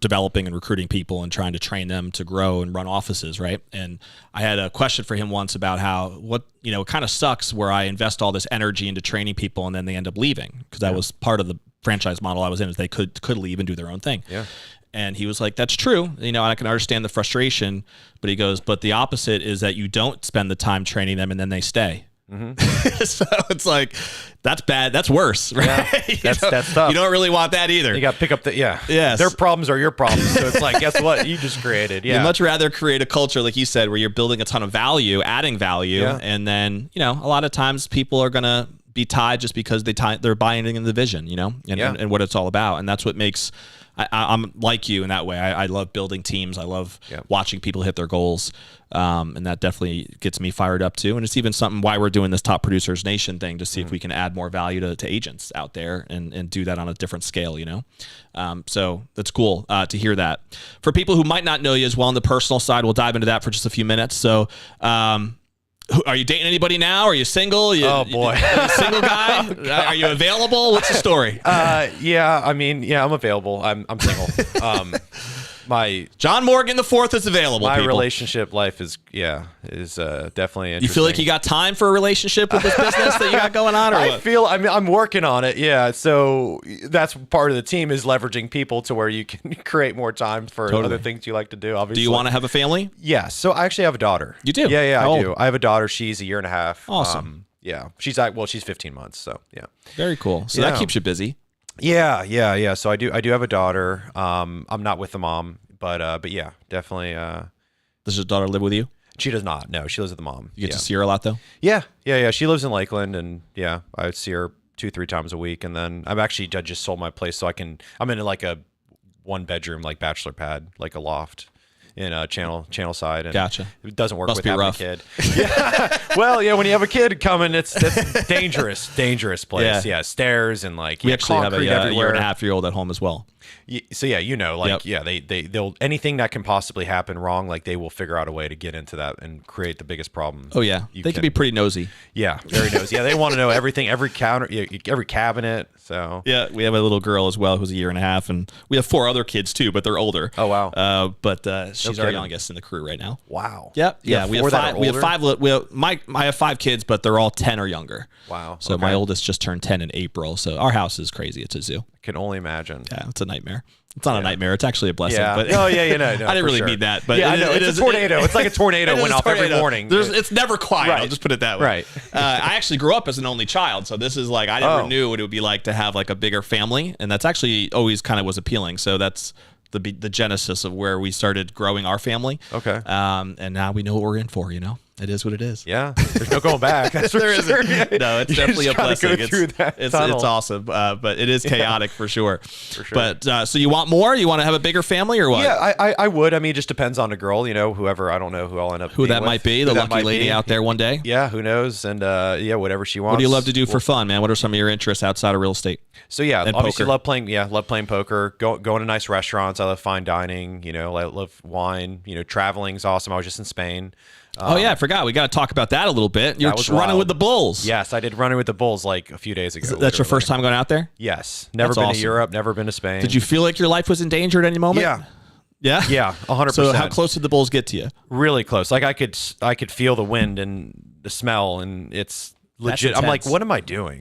[SPEAKER 1] developing and recruiting people and trying to train them to grow and run offices, right? And I had a question for him once about it kind of sucks where I invest all this energy into training people and then they end up leaving, because that was part of the franchise model I was in is they could leave and do their own thing.
[SPEAKER 2] Yeah.
[SPEAKER 1] And he was like, that's true. And I can understand the frustration, but he goes, but the opposite is that you don't spend the time training them and then they stay. Mm-hmm. So it's like, that's bad. That's worse, right?
[SPEAKER 2] Yeah, that's tough.
[SPEAKER 1] You don't really want that either.
[SPEAKER 2] You got to pick up
[SPEAKER 1] yes.
[SPEAKER 2] Their problems are your problems. So it's like, guess what? You just created. Yeah.
[SPEAKER 1] You'd much rather create a culture, like you said, where you're building a ton of value, adding value. Yeah. And then, a lot of times people are going to be tied just because they're buying into the vision, and what it's all about. And that's what makes, I'm like you in that way. I love building teams. I love watching people hit their goals. And that definitely gets me fired up too. And it's even something why we're doing this Top Producers Nation thing to see if we can add more value to agents out there and do that on a different scale, So that's cool to hear that. For people who might not know you as well on the personal side, we'll dive into that for just a few minutes. So, are you dating anybody now? Are you single?
[SPEAKER 2] Oh boy,
[SPEAKER 1] are you a single guy? Are you available? What's the story?
[SPEAKER 2] I'm available. I'm single. My
[SPEAKER 1] John Morgan the Fourth is available.
[SPEAKER 2] My
[SPEAKER 1] people.
[SPEAKER 2] relationship life is definitely interesting.
[SPEAKER 1] You feel like you got time for a relationship with this business that you got going on, or what?
[SPEAKER 2] I'm working on it. Yeah, so that's part of the team is leveraging people to where you can create more time for other things you like to do. Obviously,
[SPEAKER 1] do you want to have a family?
[SPEAKER 2] Yeah. So I actually have a daughter.
[SPEAKER 1] You do?
[SPEAKER 2] Yeah,
[SPEAKER 1] How
[SPEAKER 2] I
[SPEAKER 1] old?
[SPEAKER 2] do. I have a daughter. She's a year and a half.
[SPEAKER 1] Awesome.
[SPEAKER 2] She's 15 months. So yeah.
[SPEAKER 1] Very cool. So that keeps you busy.
[SPEAKER 2] Yeah. So I do have a daughter. I'm not with the mom, but yeah, definitely.
[SPEAKER 1] Does your daughter live with you?
[SPEAKER 2] She does not. No, she lives with the mom.
[SPEAKER 1] You get to see her a lot though?
[SPEAKER 2] Yeah. She lives in Lakeland, and I would see her 2-3 times a week. And then I just sold my place, so I'm in like a 1-bedroom like bachelor pad, like a loft in channel side. And
[SPEAKER 1] gotcha.
[SPEAKER 2] It doesn't work
[SPEAKER 1] Must
[SPEAKER 2] with
[SPEAKER 1] be
[SPEAKER 2] having
[SPEAKER 1] rough.
[SPEAKER 2] a kid. Yeah. Well, when you have a kid coming, it's dangerous place. Yeah. Stairs and
[SPEAKER 1] we actually have a
[SPEAKER 2] everywhere.
[SPEAKER 1] year and a half year old at home as well.
[SPEAKER 2] So they'll anything that can possibly happen wrong, like they will figure out a way to get into that and create the biggest problem.
[SPEAKER 1] Oh yeah, they can be pretty nosy.
[SPEAKER 2] Yeah, very nosy. Yeah, they want to know everything, every counter, every cabinet. So
[SPEAKER 1] yeah, we have a little girl as well who's a year and a half, and we have 4 other kids too, but they're older.
[SPEAKER 2] Oh wow.
[SPEAKER 1] But she's our youngest in the crew right now.
[SPEAKER 2] Wow.
[SPEAKER 1] Yep. Yeah, we have 5. We have 5. I have 5 kids, but they're all 10 or younger.
[SPEAKER 2] Wow.
[SPEAKER 1] So my oldest just turned 10 in April. So our house is crazy. It's a zoo.
[SPEAKER 2] I can only imagine.
[SPEAKER 1] Yeah, it's a nightmare. It's not a nightmare. It's actually a blessing.
[SPEAKER 2] Yeah.
[SPEAKER 1] But
[SPEAKER 2] no, I
[SPEAKER 1] didn't really mean that. But
[SPEAKER 2] I know. It's a tornado. It's like a tornado went off every morning.
[SPEAKER 1] It's never quiet. Right. I'll just put it that way.
[SPEAKER 2] Right.
[SPEAKER 1] I actually grew up as an only child, so this is like I never knew what it would be like to have like a bigger family, and that's actually always kind of was appealing. So that's the genesis of where we started growing our family.
[SPEAKER 2] Okay.
[SPEAKER 1] And now we know what we're in for. It is what it is.
[SPEAKER 2] Yeah. There's no going back. That's
[SPEAKER 1] there
[SPEAKER 2] sure.
[SPEAKER 1] isn't. No, it's definitely a blessing.
[SPEAKER 2] It's
[SPEAKER 1] awesome. But it is chaotic for sure. But so you want more? You want to have a bigger family or what?
[SPEAKER 2] Yeah, I would. I mean, it just depends on the girl, whoever. I don't know who I'll end up
[SPEAKER 1] who that might be, the lucky lady out there one day.
[SPEAKER 2] Yeah, who knows? And whatever she wants.
[SPEAKER 1] What do you love to do for fun, man? What are some of your interests outside of real estate?
[SPEAKER 2] So yeah,
[SPEAKER 1] and
[SPEAKER 2] obviously
[SPEAKER 1] poker.
[SPEAKER 2] love playing poker, going to nice restaurants. I love fine dining, I love wine, traveling's awesome. I was just in Spain.
[SPEAKER 1] Oh yeah, I forgot. We got to talk about that a little bit. You're running with the Bulls.
[SPEAKER 2] Yes, I did running with the Bulls like a few days ago.
[SPEAKER 1] That's your first time going out there?
[SPEAKER 2] Yes. Never been to Europe, never been to Spain.
[SPEAKER 1] Did you feel like your life was in danger at any moment?
[SPEAKER 2] Yeah.
[SPEAKER 1] Yeah?
[SPEAKER 2] Yeah, 100%.
[SPEAKER 1] So how close did the Bulls get to you?
[SPEAKER 2] Really close. Like I could feel the wind and the smell, and it's legit. I'm like, what am I doing?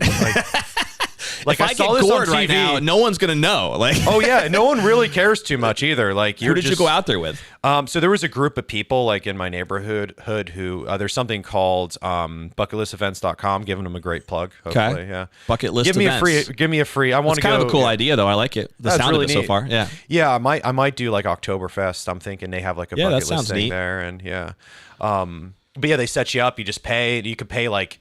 [SPEAKER 2] Like
[SPEAKER 1] if I saw get this gored on TV, right now, no one's gonna know. Like,
[SPEAKER 2] oh yeah, no one really cares too much either. Like,
[SPEAKER 1] who did you go out there with?
[SPEAKER 2] So there was a group of people like in my neighborhood who there's something called bucketlistevents.com, giving them a great plug. Hopefully, yeah.
[SPEAKER 1] Bucket list
[SPEAKER 2] Give me
[SPEAKER 1] events.
[SPEAKER 2] Give me a free. I want to go.
[SPEAKER 1] It's kind of a cool idea though. I like it. The sound really of it neat. So far. Yeah.
[SPEAKER 2] Yeah, I might do like Oktoberfest. I'm thinking they have like a bucket list thing there, and yeah. But yeah, they set you up. You just pay. You could pay like.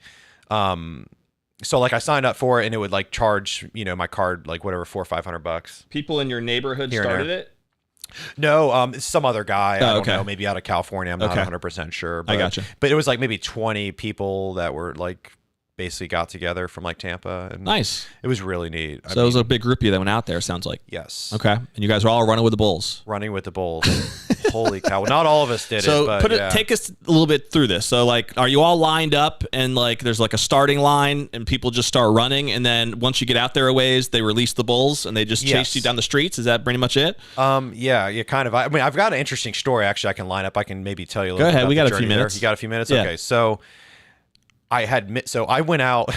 [SPEAKER 2] So like I signed up for it, and it would like charge my card like whatever $400 or $500.
[SPEAKER 1] People in your neighborhood started it.
[SPEAKER 2] No, some other guy. I don't know, maybe out of California. I'm not 100% sure. But,
[SPEAKER 1] I gotcha.
[SPEAKER 2] But it was like maybe 20 people that were like basically got together from like Tampa. And
[SPEAKER 1] nice.
[SPEAKER 2] It was really neat.
[SPEAKER 1] So it was a big group of you that went out there, sounds like.
[SPEAKER 2] Yes.
[SPEAKER 1] Okay. And you guys are all running with the Bulls.
[SPEAKER 2] Running with the Bulls. Holy cow. Well, not all of us did
[SPEAKER 1] it,
[SPEAKER 2] but
[SPEAKER 1] take us a little bit through this. So like, are you all lined up and like there's like a starting line and people just start running, and then once you get out there a ways, they release the Bulls and they just chase you down the streets? Is that pretty much it?
[SPEAKER 2] Yeah, kind of. I mean, I've got an interesting story actually I can line up. I can maybe tell you a little bit.
[SPEAKER 1] Go ahead.
[SPEAKER 2] About
[SPEAKER 1] we got
[SPEAKER 2] the
[SPEAKER 1] a few minutes.
[SPEAKER 2] You got a few minutes?
[SPEAKER 1] Yeah.
[SPEAKER 2] Okay. So So I went out.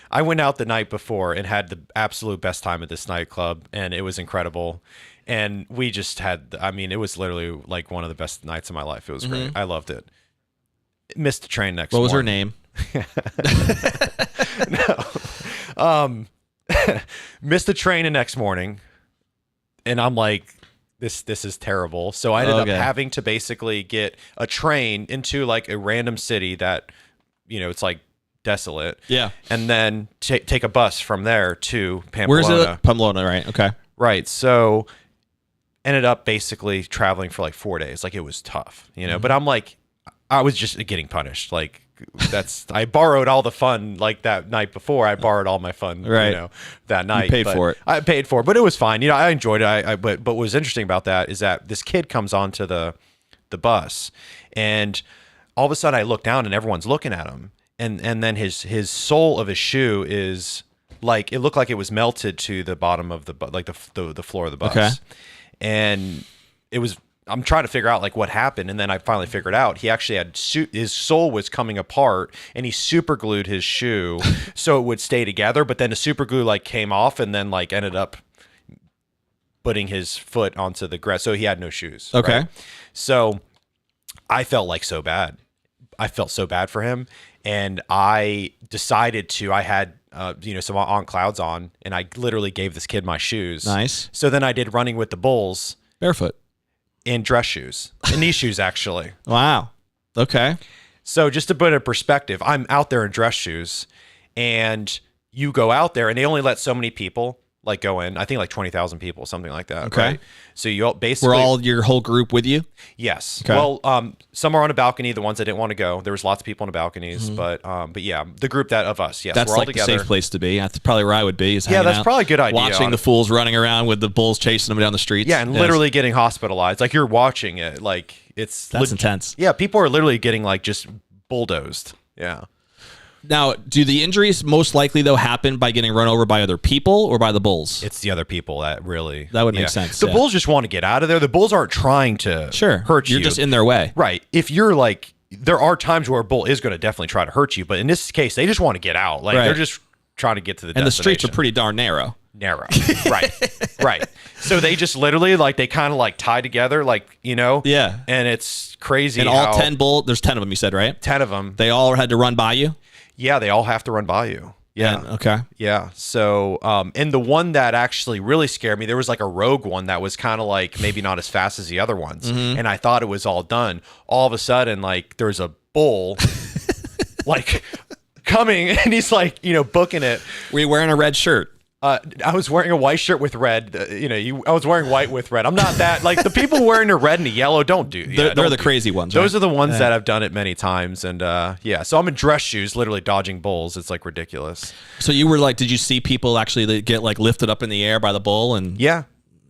[SPEAKER 2] I went out the night before and had the absolute best time at this nightclub, and it was incredible. And we just had, I mean, it was literally like one of the best nights of my life. It was great. I loved it. Missed the train next morning.
[SPEAKER 1] What was her name?
[SPEAKER 2] Missed the train the next morning, and I'm like, this is terrible. So I ended up having to basically get a train into like a random city that, it's like desolate.
[SPEAKER 1] Yeah.
[SPEAKER 2] And then take a bus from there to Pamplona.
[SPEAKER 1] Where's it? Pamplona, right? Okay.
[SPEAKER 2] Right. So ended up basically traveling for like 4 days. Like, it was tough, but I'm like, I was just getting punished. Like, I borrowed all the fun like that night before. I borrowed all my fun, that night.
[SPEAKER 1] You paid for it.
[SPEAKER 2] I paid for it, but it was fine. I enjoyed it. But what was interesting about that is that this kid comes onto the bus, and all of a sudden I look down and everyone's looking at him. And then his sole of his shoe is like, it looked like it was melted to the bottom of the floor of the bus.
[SPEAKER 1] Okay.
[SPEAKER 2] And it was, I'm trying to figure out like what happened, and then I finally figured out he actually had his sole was coming apart, and he super glued his shoe so it would stay together. But then the super glue like came off, and then like ended up putting his foot onto the grass, so he had no shoes.
[SPEAKER 1] Okay.
[SPEAKER 2] Right? So I felt like so bad. I felt so bad for him, and I decided to. I had some on clouds on, and I literally gave this kid my shoes.
[SPEAKER 1] Nice.
[SPEAKER 2] So then I did running with the bulls
[SPEAKER 1] barefoot.
[SPEAKER 2] In dress shoes, in these shoes, actually.
[SPEAKER 1] Wow. Okay.
[SPEAKER 2] So just to put it in perspective, I'm out there in dress shoes, and you go out there, and they only let so many people like go in. I think like 20,000 people, something like that.
[SPEAKER 1] Okay.
[SPEAKER 2] Right? So you basically
[SPEAKER 1] were all your whole group with you?
[SPEAKER 2] Yes.
[SPEAKER 1] Okay.
[SPEAKER 2] Well, some are on a balcony. The ones that didn't want to go, there was lots of people on the balconies, but yeah, the group of us, yes,
[SPEAKER 1] that's
[SPEAKER 2] we're all
[SPEAKER 1] like
[SPEAKER 2] together.
[SPEAKER 1] the safe place to be. That's probably where I would be. Is
[SPEAKER 2] that's probably a good idea.
[SPEAKER 1] Watching the fools running around with the bulls chasing them down the streets.
[SPEAKER 2] Yeah, and literally getting hospitalized. Like, you're watching it. Like,
[SPEAKER 1] that's intense.
[SPEAKER 2] Yeah, people are literally getting like just bulldozed. Yeah.
[SPEAKER 1] Now, do the injuries most likely, though, happen by getting run over by other people or by the bulls?
[SPEAKER 2] It's the other people that really...
[SPEAKER 1] That would make sense.
[SPEAKER 2] The bulls just want to get out of there. The bulls aren't trying to hurt you.
[SPEAKER 1] You're just in their way.
[SPEAKER 2] Right. If you're like... There are times where a bull is going to definitely try to hurt you, but in this case, they just want to get out. Like, they're just trying to get to the destination.
[SPEAKER 1] And the streets are pretty darn narrow. Right. So they just literally, like, they kind of like tie together, like, Yeah.
[SPEAKER 2] And it's crazy.
[SPEAKER 1] And all 10 there's 10 of them, you said, right?
[SPEAKER 2] 10 of them.
[SPEAKER 1] They all had to run by you?
[SPEAKER 2] Yeah, they all have to run by you. Yeah.
[SPEAKER 1] Okay.
[SPEAKER 2] Yeah. So, and the one that actually really scared me, there was like a rogue one that was kind of like maybe not as fast as the other ones. And I thought it was all done. All of a sudden, like, there's a bull like coming, and he's like, booking it.
[SPEAKER 1] Were you wearing a red shirt?
[SPEAKER 2] I was wearing a white shirt with red. I was wearing white with red. I'm not that like the people wearing the red and the yellow. Don't do.
[SPEAKER 1] They're the crazy ones.
[SPEAKER 2] Those
[SPEAKER 1] right?
[SPEAKER 2] are the ones that have done it many times. And so I'm in dress shoes, literally dodging bulls. It's like ridiculous.
[SPEAKER 1] So you were like, did you see people actually get like lifted up in the air by the bull? And
[SPEAKER 2] yeah,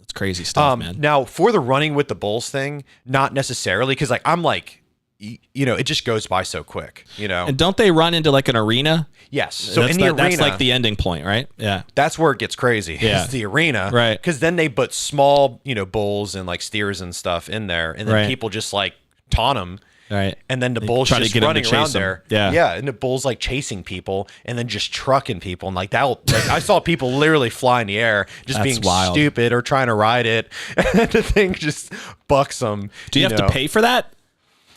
[SPEAKER 1] it's crazy stuff, man.
[SPEAKER 2] Now for the running with the bulls thing, not necessarily, because like I'm like, it just goes by so quick,
[SPEAKER 1] And don't they run into like an arena?
[SPEAKER 2] Yes. So in the arena,
[SPEAKER 1] that's like the ending point, right? Yeah.
[SPEAKER 2] That's where it gets crazy.
[SPEAKER 1] Yeah.
[SPEAKER 2] It's the arena,
[SPEAKER 1] right?
[SPEAKER 2] Because then they put small, bulls and like steers and stuff in there, and then people just like taunt them,
[SPEAKER 1] right?
[SPEAKER 2] And then the bulls just running around there,
[SPEAKER 1] yeah,
[SPEAKER 2] and the bulls like chasing people and then just trucking people, and like that. Like, I saw people literally fly in the air, just being
[SPEAKER 1] wild.
[SPEAKER 2] Stupid or trying to ride it, and the thing just bucks them.
[SPEAKER 1] Do you have to pay for that?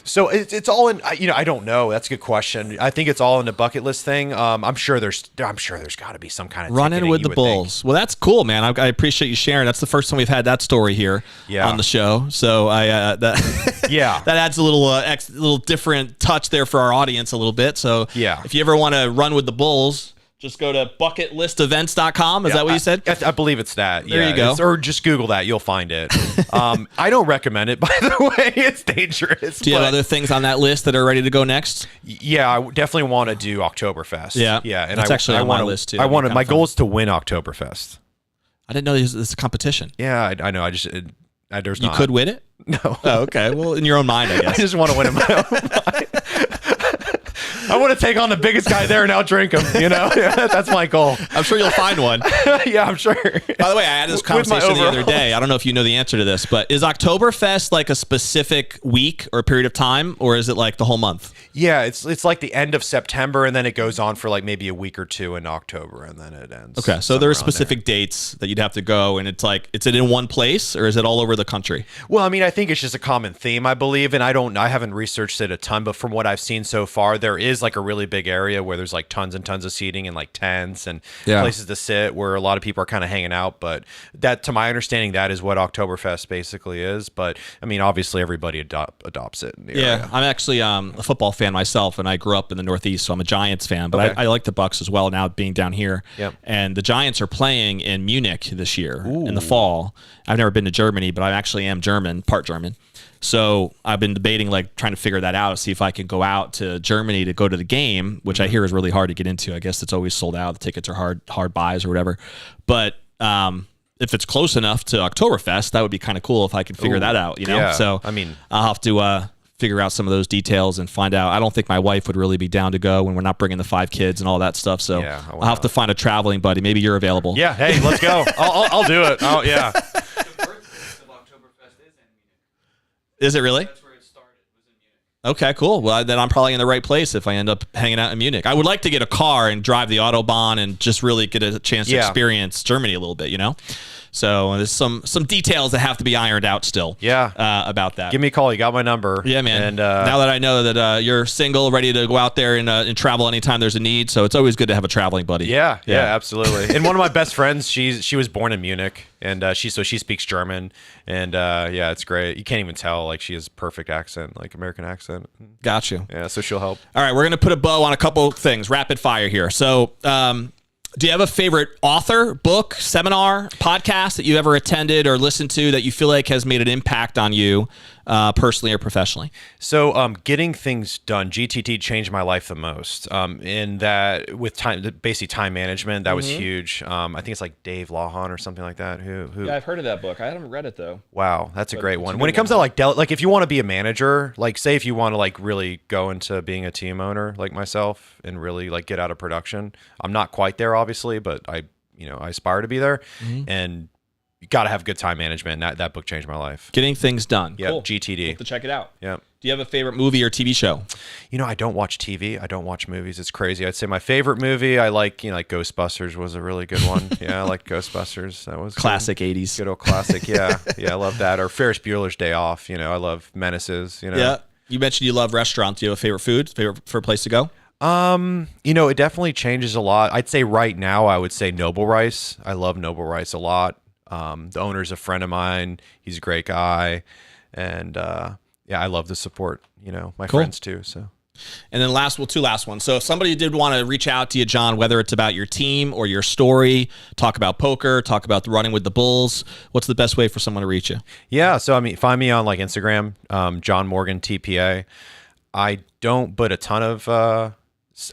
[SPEAKER 2] So it's all in. I don't know. That's a good question. I think it's all in the bucket list thing. I'm sure there's got to be some kind of
[SPEAKER 1] running with the bulls. Well, that's cool, man. I appreciate you sharing. That's the first time we've had that story here on the show. So that adds a little different touch there for our audience a little bit. So if you ever want to run with the bulls, just go to bucketListEvents.com. Is that what you said?
[SPEAKER 2] I believe it's that.
[SPEAKER 1] There you go.
[SPEAKER 2] Or just Google that. You'll find it. I don't recommend it, by the way. It's dangerous.
[SPEAKER 1] Do you have other things on that list that are ready to go next?
[SPEAKER 2] Yeah, I definitely want to do Oktoberfest.
[SPEAKER 1] Yeah.
[SPEAKER 2] And
[SPEAKER 1] that's actually on my list, too.
[SPEAKER 2] My goal is to win Oktoberfest.
[SPEAKER 1] I didn't know this was a competition.
[SPEAKER 2] Yeah, I know. There's not.
[SPEAKER 1] You could win it?
[SPEAKER 2] No.
[SPEAKER 1] Oh, okay. Well, in your own mind, I guess.
[SPEAKER 2] I just want to win in my own mind. I want to take on the biggest guy there and outdrink him. You know, that's my goal.
[SPEAKER 1] I'm sure you'll find one.
[SPEAKER 2] Yeah, I'm sure.
[SPEAKER 1] By the way, I had this conversation the other day. I don't know if you know the answer to this, but is Oktoberfest like a specific week or a period of time, or is it like the whole month?
[SPEAKER 2] Yeah, it's like the end of September, and then it goes on for like maybe a week or two in October, and then it ends.
[SPEAKER 1] Okay, so there are specific dates that you'd have to go, and it's like, is it in one place, or is it all over the country?
[SPEAKER 2] Well, I mean, I think it's just a common theme, I believe, and I haven't researched it a ton, but from what I've seen so far, there is like a really big area where there's like tons and tons of seating and like tents and places to sit where a lot of people are kind of hanging out. But that, to my understanding, that is what Oktoberfest basically is. But I mean, obviously, everybody adopts it.
[SPEAKER 1] Yeah, I'm actually a football fan myself, and I grew up in the Northeast, so I'm a Giants fan. But I like the Bucks as well now, being down here.
[SPEAKER 2] Yep.
[SPEAKER 1] And the Giants are playing in Munich this year in the fall. I've never been to Germany, but I actually am German, part German. So I've been debating, like, trying to figure that out, see if I can go out to Germany to go to the game, which I hear is really hard to get into. I guess it's always sold out. The tickets are hard buys or whatever. But if it's close enough to Oktoberfest, that would be kind of cool if I could figure that out, you know?
[SPEAKER 2] Yeah.
[SPEAKER 1] So
[SPEAKER 2] I mean,
[SPEAKER 1] I'll have to figure out some of those details and find out. I don't think my wife would really be down to go when we're not bringing the 5 kids and all that stuff. So I'll have to find a traveling buddy. Maybe you're available.
[SPEAKER 2] Yeah. Hey, let's go. I'll do it. Oh, yeah.
[SPEAKER 1] Is it really?
[SPEAKER 3] That's where it started, was in Munich.
[SPEAKER 1] Okay, cool. Well, then I'm probably in the right place if I end up hanging out in Munich. I would like to get a car and drive the Autobahn and just really get a chance to experience Germany a little bit, you know? So there's some details that have to be ironed out still. About that.
[SPEAKER 2] Give me a call. You got my number.
[SPEAKER 1] Yeah, man.
[SPEAKER 2] And
[SPEAKER 1] now that I know that you're single, ready to go out there and travel anytime there's a need, so it's always good to have a traveling buddy.
[SPEAKER 2] Yeah, absolutely. And one of my best friends, she was born in Munich, and she speaks German, and it's great. You can't even tell, like, she has perfect accent, like American accent.
[SPEAKER 1] Got you.
[SPEAKER 2] Yeah, so she'll help.
[SPEAKER 1] All right, we're gonna put a bow on a couple things, rapid fire here. So, do you have a favorite author, book, seminar, podcast that you ever attended or listened to that you feel like has made an impact on you personally or professionally?
[SPEAKER 2] So getting things done, GTT changed my life the most. In that, with basically time management, that was huge. I think it's like Dave Lawhon or something like that. Who?
[SPEAKER 1] Yeah, I've heard of that book. I haven't read it though.
[SPEAKER 2] Wow, that's a great one. When it comes to like if you want to be a manager, like say if you want to like really go into being a team owner like myself and really like get out of production, I'm not quite there obviously, but I aspire to be there. And you got to have good time management. That book changed my life.
[SPEAKER 1] Getting things done.
[SPEAKER 2] Yeah,
[SPEAKER 1] cool.
[SPEAKER 2] GTD.
[SPEAKER 1] We'll have to check it out.
[SPEAKER 2] Yeah.
[SPEAKER 1] Do you have a favorite movie or TV show?
[SPEAKER 2] I don't watch TV. I don't watch movies. It's crazy. I'd say my favorite movie, I like, like Ghostbusters was a really good one. Yeah, I like Ghostbusters. That was
[SPEAKER 1] classic
[SPEAKER 2] good.
[SPEAKER 1] 80s.
[SPEAKER 2] Good old classic. Yeah. Yeah, I love that. Or Ferris Bueller's Day Off. I love Menaces.
[SPEAKER 1] Yeah. You mentioned you love restaurants. Do you have a favorite food? Favorite place to go?
[SPEAKER 2] It definitely changes a lot. I'd say right now, I would say Noble Rice. I love Noble Rice a lot. The owner's a friend of mine. He's a great guy. And, I love the support, my friends too. So,
[SPEAKER 1] and then two last ones. So if somebody did want to reach out to you, John, whether it's about your team or your story, talk about poker, talk about running with the Bulls, what's the best way for someone to reach you?
[SPEAKER 2] Yeah. So, find me on like Instagram, John Morgan TPA. I don't put a ton of,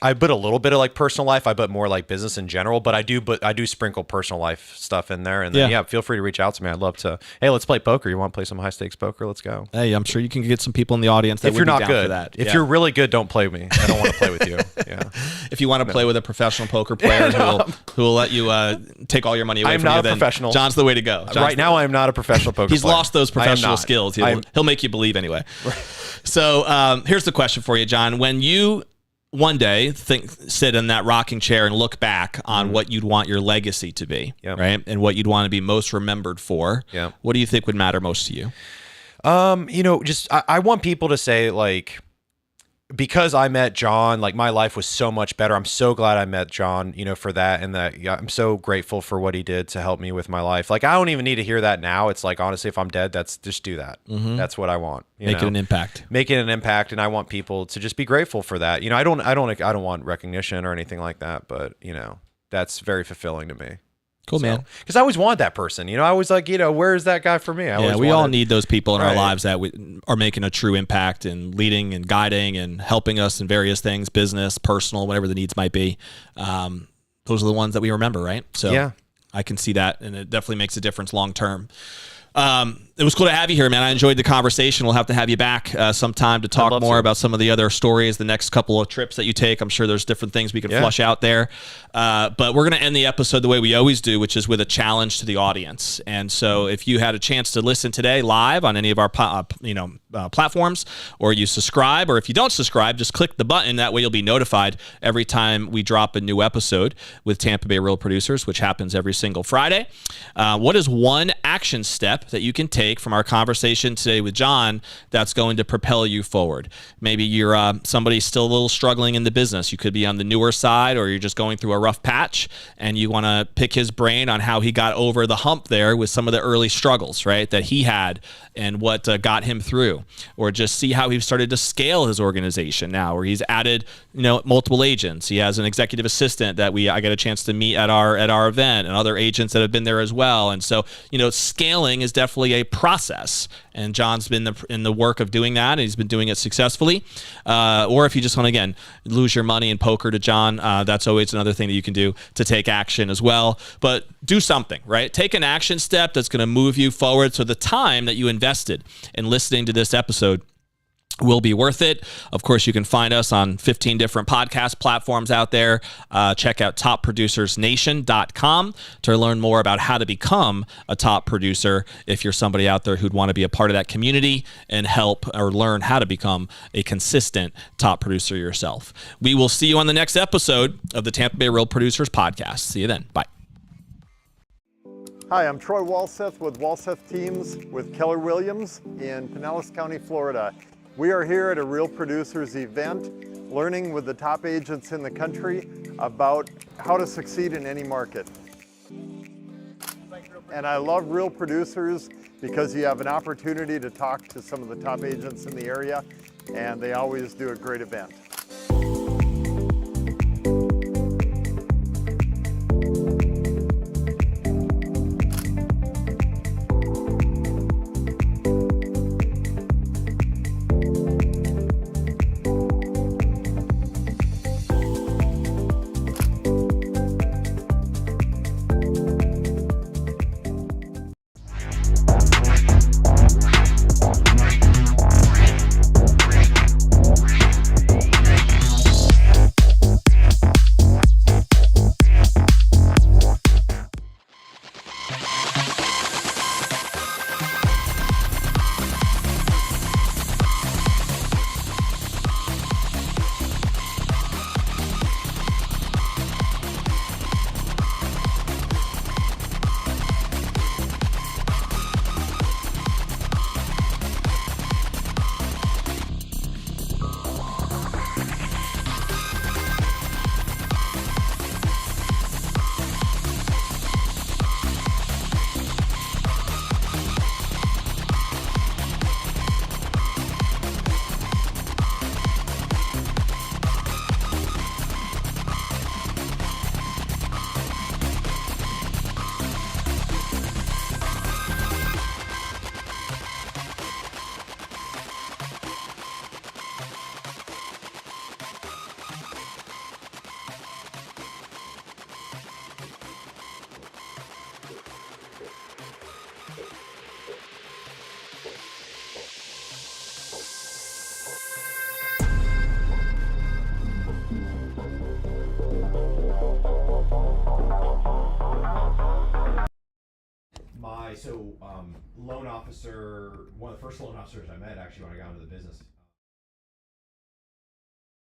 [SPEAKER 2] I put a little bit of like personal life. I put more like business in general, but I do sprinkle personal life stuff in there. And then, feel free to reach out to me. I'd love to. Hey, let's play poker. You want to play some high stakes poker? Let's go.
[SPEAKER 1] Hey, I'm sure you can get some people in the audience that
[SPEAKER 2] if you're
[SPEAKER 1] would be
[SPEAKER 2] not
[SPEAKER 1] down
[SPEAKER 2] good
[SPEAKER 1] for that.
[SPEAKER 2] If you're really good, don't play with me. I don't want to play with you. Yeah.
[SPEAKER 1] If you want to play with a professional poker player who will let you take all your money away
[SPEAKER 2] I'm
[SPEAKER 1] from you,
[SPEAKER 2] not a
[SPEAKER 1] then
[SPEAKER 2] professional.
[SPEAKER 1] John's the way to go.
[SPEAKER 2] Right now, I am not a professional poker
[SPEAKER 1] He's
[SPEAKER 2] player.
[SPEAKER 1] lost those professional skills. He'll make you believe anyway. So here's the question for you, John. When you one day sit in that rocking chair and look back on what you'd want your legacy to be, right? And what you'd want to be most remembered for.
[SPEAKER 2] Yeah.
[SPEAKER 1] What do you think would matter most to you?
[SPEAKER 2] I want people to say, like, because I met John, like my life was so much better. I'm so glad I met John, for that. And that I'm so grateful for what he did to help me with my life. Like, I don't even need to hear that now. It's like, honestly, if I'm dead, just do that. That's what I want.
[SPEAKER 1] Making an impact.
[SPEAKER 2] Making an impact. And I want people to just be grateful for that. I don't want recognition or anything like that, but that's very fulfilling to me.
[SPEAKER 1] Cool, man.
[SPEAKER 2] Because I always wanted that person. I was like, where's that guy for me?
[SPEAKER 1] We all need those people in our lives that are making a true impact and leading and guiding and helping us in various things, business, personal, whatever the needs might be. Those are the ones that we remember, right? So I can see that, and it definitely makes a difference long term. It was cool to have you here, man. I enjoyed the conversation. We'll have to have you back sometime to talk more about some of the other stories, the next couple of trips that you take. I'm sure there's different things we can flush out there. But we're going to end the episode the way we always do, which is with a challenge to the audience. And so if you had a chance to listen today live on any of our platforms, or you subscribe, or if you don't subscribe, just click the button. That way you'll be notified every time we drop a new episode with Tampa Bay Real Producers, which happens every single Friday. What is one action step that you can take from our conversation today with John that's going to propel you forward? Maybe you're somebody still a little struggling in the business. You could be on the newer side, or you're just going through a rough patch and you want to pick his brain on how he got over the hump there with some of the early struggles, right, that he had and what got him through. Or just see how he started to scale his organization now, where he's added, multiple agents. He has an executive assistant that I get a chance to meet at our event, and other agents that have been there as well. And so, scaling is definitely a process, and John's been in the work of doing that, and he's been doing it successfully. Or if you just want to, again, lose your money in poker to John, that's always another thing that you can do to take action as well. But do something, right? Take an action step that's going to move you forward, so the time that you invested in listening to this episode will be worth it. Of course, you can find us on 15 different podcast platforms out there. Check out topproducersnation.com to learn more about how to become a top producer if you're somebody out there who'd want to be a part of that community and help or learn how to become a consistent top producer yourself. We will see you on the next episode of the Tampa Bay Real Producers Podcast. See you then. Bye.
[SPEAKER 4] Hi, I'm Troy Walseth with Walseth Teams with Keller Williams in Pinellas County, Florida. We are here at a Real Producers event, learning with the top agents in the country about how to succeed in any market. And I love Real Producers because you have an opportunity to talk to some of the top agents in the area, and they always do a great event.
[SPEAKER 2] Loan officer, one of the first loan officers I met actually when I got into the business,